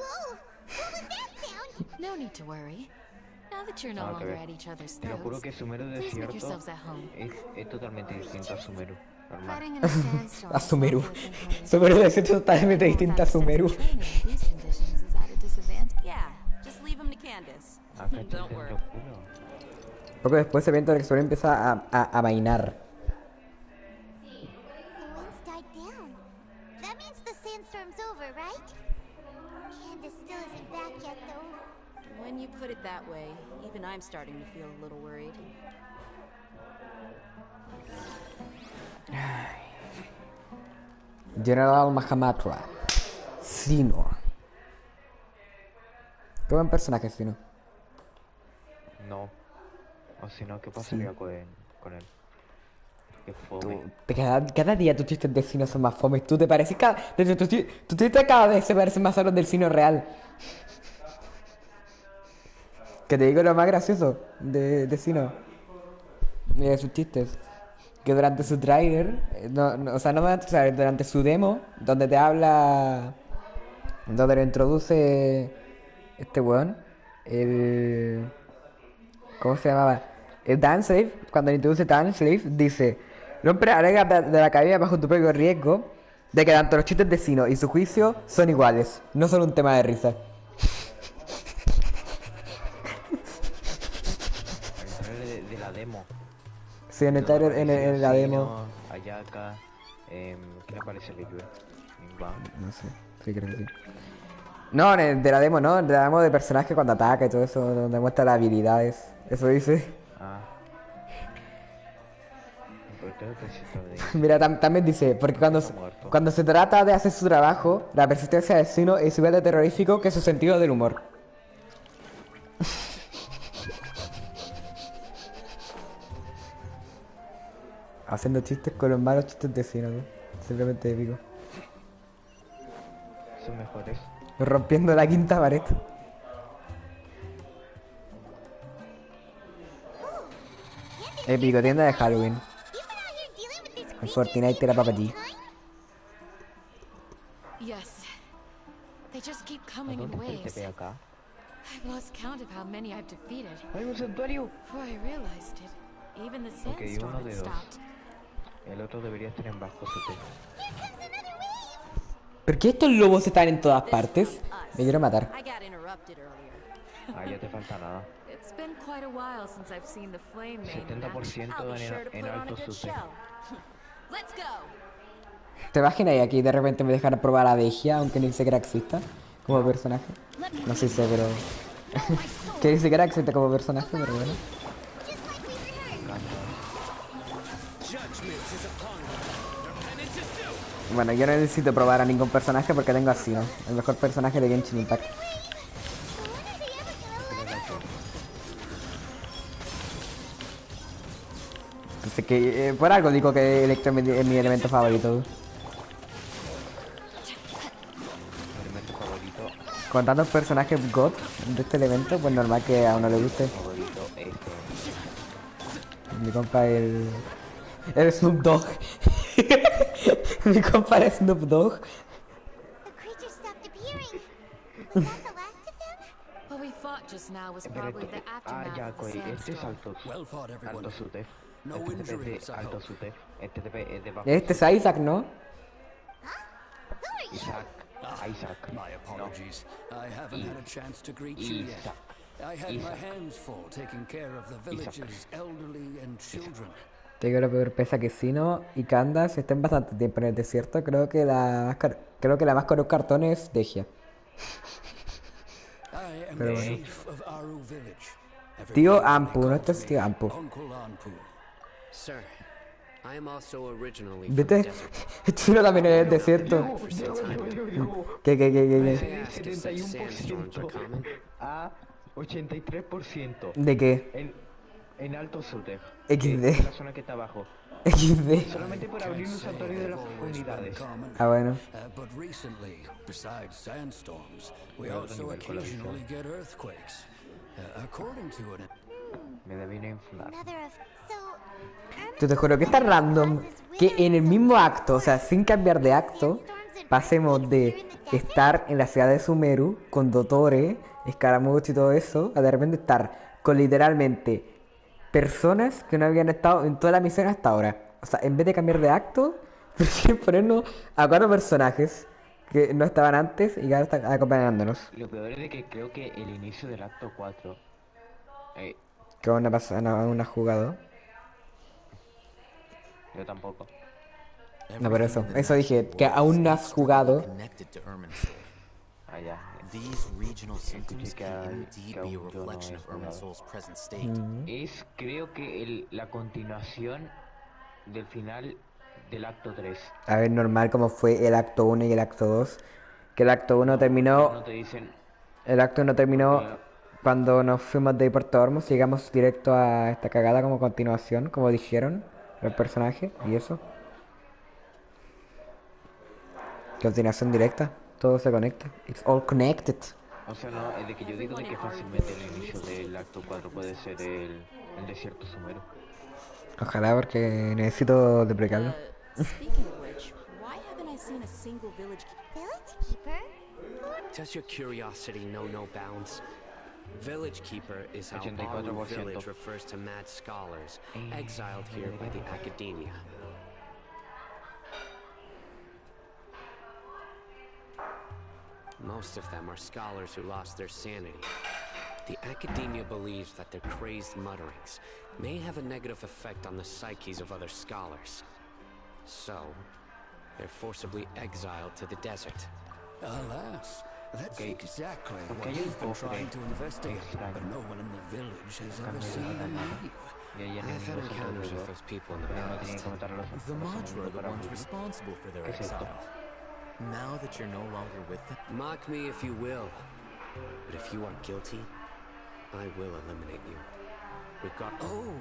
no need to worry. Now that you're no Ah, que longer ver. at each other's Te lo juro throats, que Sumeru please make desierto yourselves at home. es totalmente distinto a Sumeru. Normal. Fighting in a sandstorm A is Sumeru. not good for Sumeru debe ser totalmente distinta a Sumeru. training in these conditions is at a disadvantage. Yeah, just leave him to Candace. Acá Don't worry. Poco después se ve que Sumeru empieza a mainar. The winds died down. That means the sandstorm's over, right? Candace still isn't back yet, though. When you put it that way, even I'm starting to feel a little worried. General Mahamatra. Cyno. Qué buen personaje, Cyno. No. O si no, ¿qué pasaría con él? Qué fome. Cada día tus chistes de Cyno son más fomes. Tú te pareces tus chistes cada vez se parecen más a los del Cyno real. Que te digo lo más gracioso de Cyno. De sus chistes. Que durante su trailer, durante su demo, donde te habla, donde lo introduce este weón, ¿cómo se llamaba? El Danslave, cuando le introduce Danslave, dice: rompe la regla de la academia bajo tu propio riesgo, de que tanto los chistes de Cyno y su juicio son iguales, no son un tema de risa. De la demo. Sí, en el trailer, en la demo. Ayaka, ¿quién aparece el Yue? No sé, sí creo que sí. No, de la demo no, de la demo de personaje cuando ataca y todo eso, donde muestra las habilidades. Eso dice. Ah. ¿Por Mira, también dice, porque cuando se trata de hacer su trabajo, la persistencia de Cyno es igual de terrorífico que su sentido del humor. Haciendo chistes con los malos chistes de Cyno, ¿no? Simplemente épico. Son mejores. Rompiendo la quinta pared. Épico, tienda de Halloween. El Fortnite era para ti. Yes. They just keep coming in waves. acá? I've lost count of how many I've defeated. ¡Hay un santuario! Before I realized it, even the Ok, sandstorm uno had de dos. stopped. El otro debería estar en bajo su ¿Por qué estos lobos están en todas partes? Me quiero matar. I got interrupted earlier. Ah, ya te falta nada. It's been quite a while since I've seen the flame main 70% I'll be sure to en put on a alto good sute. show. Let's go. ¿Te imaginas aquí de repente me dejan probar a Degia, aunque ni siquiera exista como personaje? No sé, pero... que ni siquiera existe como personaje, pero bueno. Bueno, yo no necesito probar a ningún personaje porque tengo a Cyno, el mejor personaje de Genshin Impact. Así que por algo digo que Electro es mi elemento favorito. Con tantos personajes God de este elemento, pues normal que a uno le guste. Mi compa el Snoop Dogg. Mi compa el Snoop Dogg. What we fought just now was probably the aftermath ya, of the este es sandstorm. alto sute. Este TP es de alto sute. Este TP es de bajo. Este es Isaac, ¿no? Isaac. My apologies. I haven't had a chance to greet you yet. I had my hands full taking care of the village's elderly and children. Tengo la peor pesa que Cyno y Candace estén bastante tiempo en el desierto. Creo que la más con los cartones es Degia. Pero bueno. Tío Ampu, no este es tío Ampu. Sir, I am also originally from ¿Viste? the desert. Chino también en el desierto. ¿Qué? 71% a 83%. ¿De qué? En alto sute. XD. En la zona que está abajo. XD. Solamente por abrir un santuario de las comunidades. Ah, bueno. But recently, besides sandstorms, we also occasionally get earthquakes. According to an... Me da bien inflar. Te juro que está random que en el mismo acto, o sea, sin cambiar de acto, pasemos de estar en la ciudad de Sumeru con Dotore, Escaramucho y todo eso, a de repente estar con literalmente personas que no habían estado en toda la misión hasta ahora. O sea, en vez de cambiar de acto, prefieren ponernos a 4 personajes que no estaban antes y ahora están acompañándonos. Lo peor es de que creo que el inicio del acto 4 ¿Qué aún no has jugado? Yo tampoco. No, pero eso dije, que aún no has jugado. Ah, ya. Es, creo que la continuación del final del acto 3. A ver, normal como fue el acto 1 y el acto 2. Que el acto 1 terminó... No te dicen... El acto 1 terminó cuando nos fuimos de Puerto Ormuz. Llegamos directo a esta cagada como continuación, como dijeron el personaje. Y eso. Continuación directa. Todo se conecta. It's all connected. O sea, no, es de que yo digo de que fácilmente el inicio del acto 4 puede ser el desierto Sumeru. Ojalá, porque necesito deplecarlo. Speaking of which, why haven't I seen a single village keeper? Does your curiosity know no bounds? Village Keeper is how Aru Village refers to mad scholars, exiled here by the academia. Most of them are scholars who lost their sanity. The academia believes that their crazed mutterings may have a negative effect on the psyches of other scholars. So, they're forcibly exiled to the desert. Alas, that's exactly what we've been trying to investigate, but no one in the village has ever seen them leave. Y hay I've had enemigos encounters with alrededor. those people in the Pero no tenía past. que matar a los The Matra are enemigos the para ones huir. responsible for their ¿Qué es esto? exile. Now that you're no longer with them, Mock me if you will, but if you are guilty, I will eliminate you. Oh,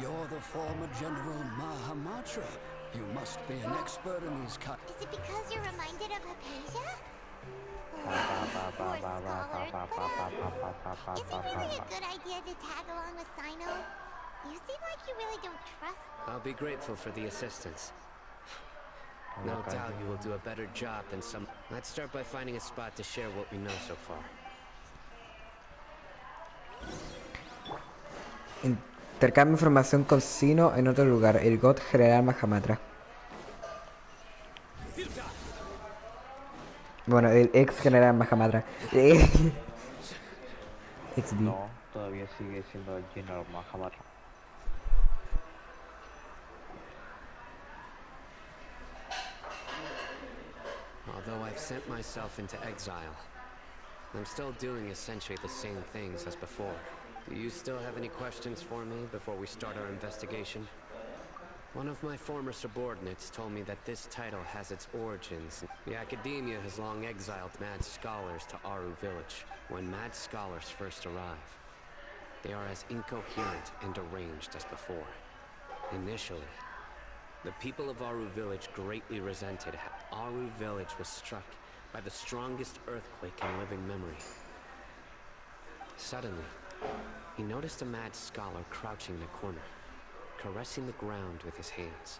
you're the former General Mahamatra. You must be an expert in these kinds. Is it because you're reminded of Hypatia? Is it really a good idea to tag along with Cyno? You seem like you really don't trust. I'll be grateful for the assistance. No doubt you will do a better job than some. Let's start by finding a spot to share what we know so far. Intercambio información con Cyno en otro lugar, el God General Mahamatra. Bueno, el ex General Mahamatra. XD. No, todavía sigue siendo el General Mahamatra. Although I've sent myself into exile, I'm still doing essentially the same things as before. Do you still have any questions for me before we start our investigation? One of my former subordinates told me that this title has its origins. The Academia has long exiled mad scholars to Aru Village. When mad scholars first arrive, they are as incoherent and deranged as before. Initially, the people of Aru Village greatly resented how Aru Village was struck by the strongest earthquake in living memory. Suddenly, he noticed a mad scholar crouching in a corner, caressing the ground with his hands.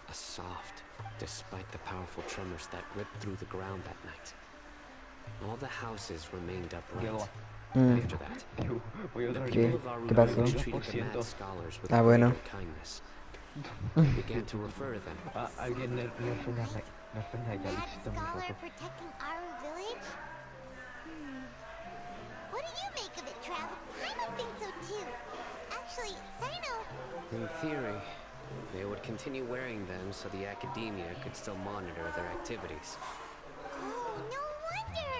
A soft, despite the powerful tremors that ripped through the ground that night. All the houses remained upright. After that, the people of Aru Village treated the mad scholars with greater kindness. Began to refer to them. Alguien le suena ya Mad scholar protecting Aru Village? What do you make of it, Trav? I don't think so too. Actually, Cyno. In theory, they would continue wearing them so the Academia could still monitor their activities. Oh, no wonder!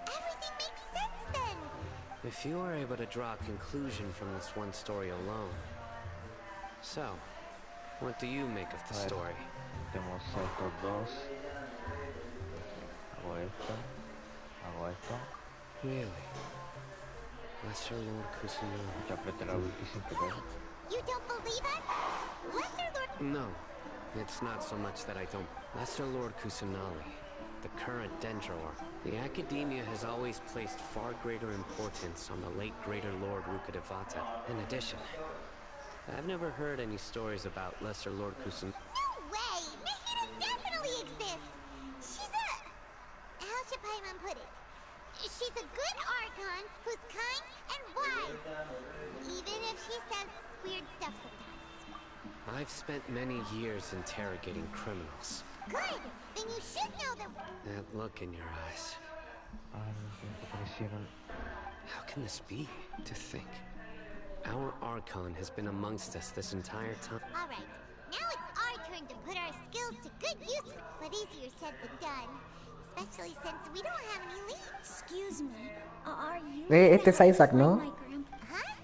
Everything makes sense then! If you are able to draw a conclusion from this one story alone. So, what do you make of the story? Tenemos estos dos. Hago esto. Hago esto. Really? Lesser Lord Kusunobu. Ya apreté la ulti sin querer. You don't believe us? Lesser Lord... No, it's not so much that I don't. Lesser Lord Kusanali, the current Dendror, the Academia has always placed far greater importance on the late Greater Lord Rukadevata. In addition, I've never heard any stories about Lesser Lord Kusan. No way! Mahita definitely exists! She's a... How should Paimon put it? She's a good Archon who's kind and wise. Even if she says weird stuff sometimes. I've spent many years interrogating criminals. Good! Then you should know that... That look in your eyes. How can this be? To think. Our Archon has been amongst us this entire time. Alright, now it's our turn to put our skills to good use, but easier said than done. Especially since we don't have any leads. Excuse me, are you... Este es Isaac, ¿no? Huh?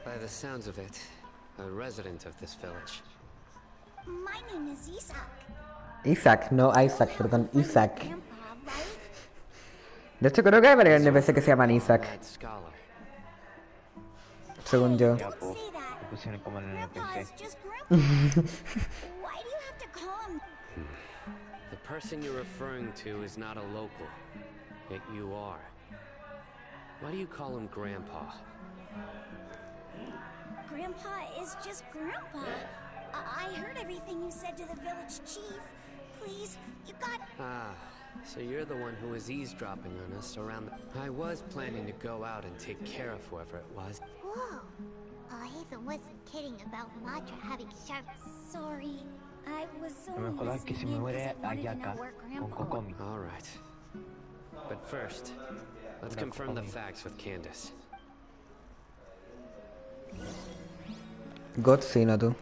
By the sounds of it, a resident of this village. My name is Isaac. Isaac, no Isaac, perdón, Isaac. De hecho creo que hay varios NPC que se llaman Isaac. Según yo. Ya, pues, me pusieron como en el NPC. Why do you have to call him? The person you're referring to is not a local, yet you are. Why do you call him Grandpa? Grandpa is just Grandpa. I heard everything you said to the village chief. Please, you got... Ah, so you're the one who was eavesdropping on us around the... I was planning to go out and take care of whoever it was. Whoa. Haven wasn't kidding about Matra having sharp... Sorry. I was so No me jodas que se me muere Ayaka con Kokomi. All right. But first, let's confirm the facts with Candace. God Cyno, tú.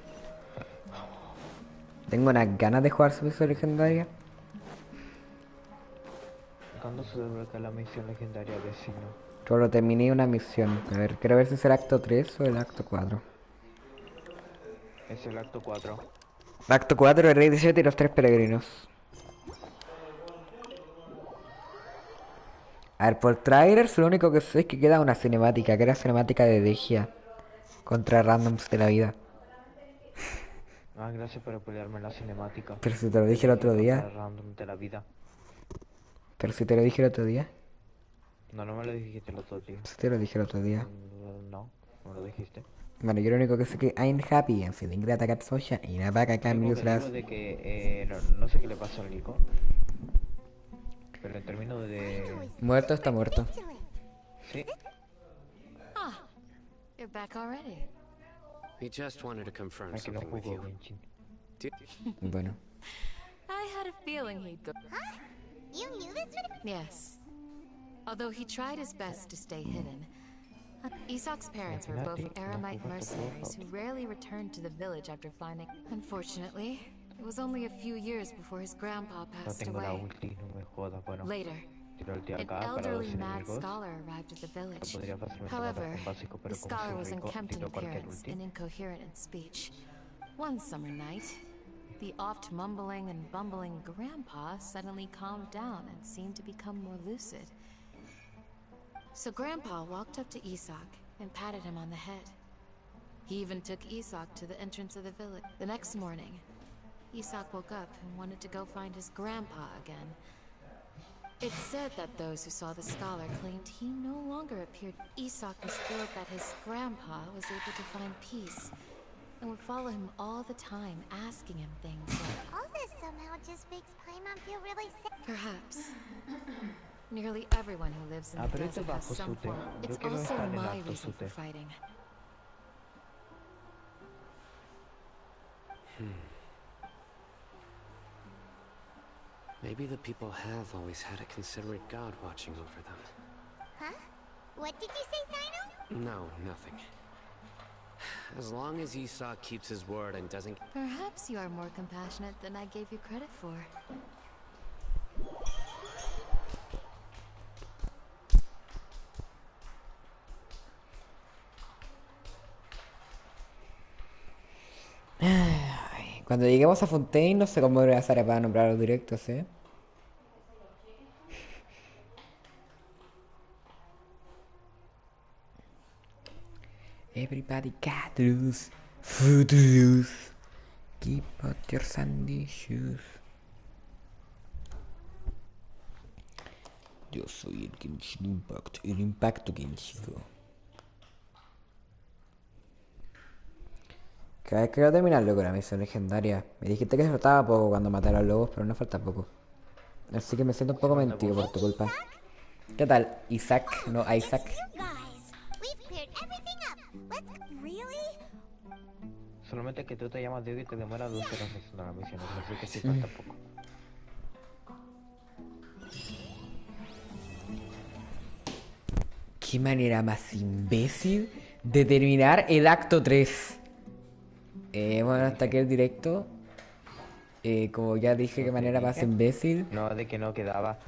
Tengo unas ganas de jugar su misión legendaria. ¿Cuándo se desbloquea la misión legendaria de Cyno? Solo terminé una misión. A ver, quiero ver si es el acto 3 o el acto 4. Es el acto 4. Acto 4, el rey de 7 y los 3 peregrinos. A ver, por trailers lo único que sé es que queda una cinemática, que era cinemática de Degia contra randoms de la vida. Ah, gracias por apoyarme en la cinemática. Pero si te lo De dije el otro Digi contra día. random de la vida. Pero si te lo dije el otro día. No, no me lo dijiste el otro día. Si te lo dije el otro día. No, no me lo dijiste. Bueno, yo lo único que sé es que I'm happy and feeling glad I got social in a bag I Lo can único use que digo last. de que no sé qué le pasó al Nico. Pero en términos de... Muerto está muerto. Sí. Ah, you're back already. We just wanted to confirm Aquí no something with jugó you. Genshin. Bueno. I had a feeling he'd go. Huh? You knew this would... Yes. Although he tried his best to stay hidden. Isak's parents were both Aramite mercenaries who rarely returned to the village after finding... Unfortunately, it was only a few years before his grandpa No passed tengo la away. ulti, no me jodas. Bueno. Later, Tiro ulti an acá para los elderly mad enemigos. scholar arrived at the village. Podría fácilmente However, matar con básico, the pero como scholar soy was rico, unkempt in tiro cualquier appearance ulti. and incoherent in speech. One summer night, the oft mumbling and bumbling grandpa suddenly calmed down and seemed to become more lucid. So Grandpa walked up to Isak and patted him on the head. He even took Isak to the entrance of the village. The next morning, Isak woke up and wanted to go find his grandpa again. It's said that those who saw the scholar claimed he no longer appeared. Isak was thrilled that his grandpa was able to find peace and would follow him all the time, asking him things like... All this somehow just makes Paimon feel really sick. Perhaps. Nearly everyone who lives in the pero este desert has bajo some sute. form. Yo It's quiero also estar en my alto reason for sute. fighting. Maybe the people have always had a considerate god watching over them. Huh? What did you say, Cyno? No, nothing. As long as Esau keeps his word and doesn't... Perhaps you are more compassionate than I gave you credit for. Ay, cuando lleguemos a Fontaine, no sé cómo voy a hacer para nombrar los directos, ¿eh? Everybody gathers for the youth. Keep out your sandy shoes. Yo soy el Genshin Impact, el impacto Genshin. Cada vez que voy a terminarlo con la misión legendaria. Me dijiste que se faltaba poco cuando maté a los lobos, pero no falta poco. Así que me siento un poco mentido por tu culpa. ¿Qué tal? Isaac, no Isaac. Solamente que tú te llamas Diego y te demora 2 horas haciendo la misión, así que sí falta poco. Qué manera más imbécil de terminar el acto 3. Bueno, hasta aquí el directo. Como ya dije, qué manera más imbécil. No, de que no quedaba.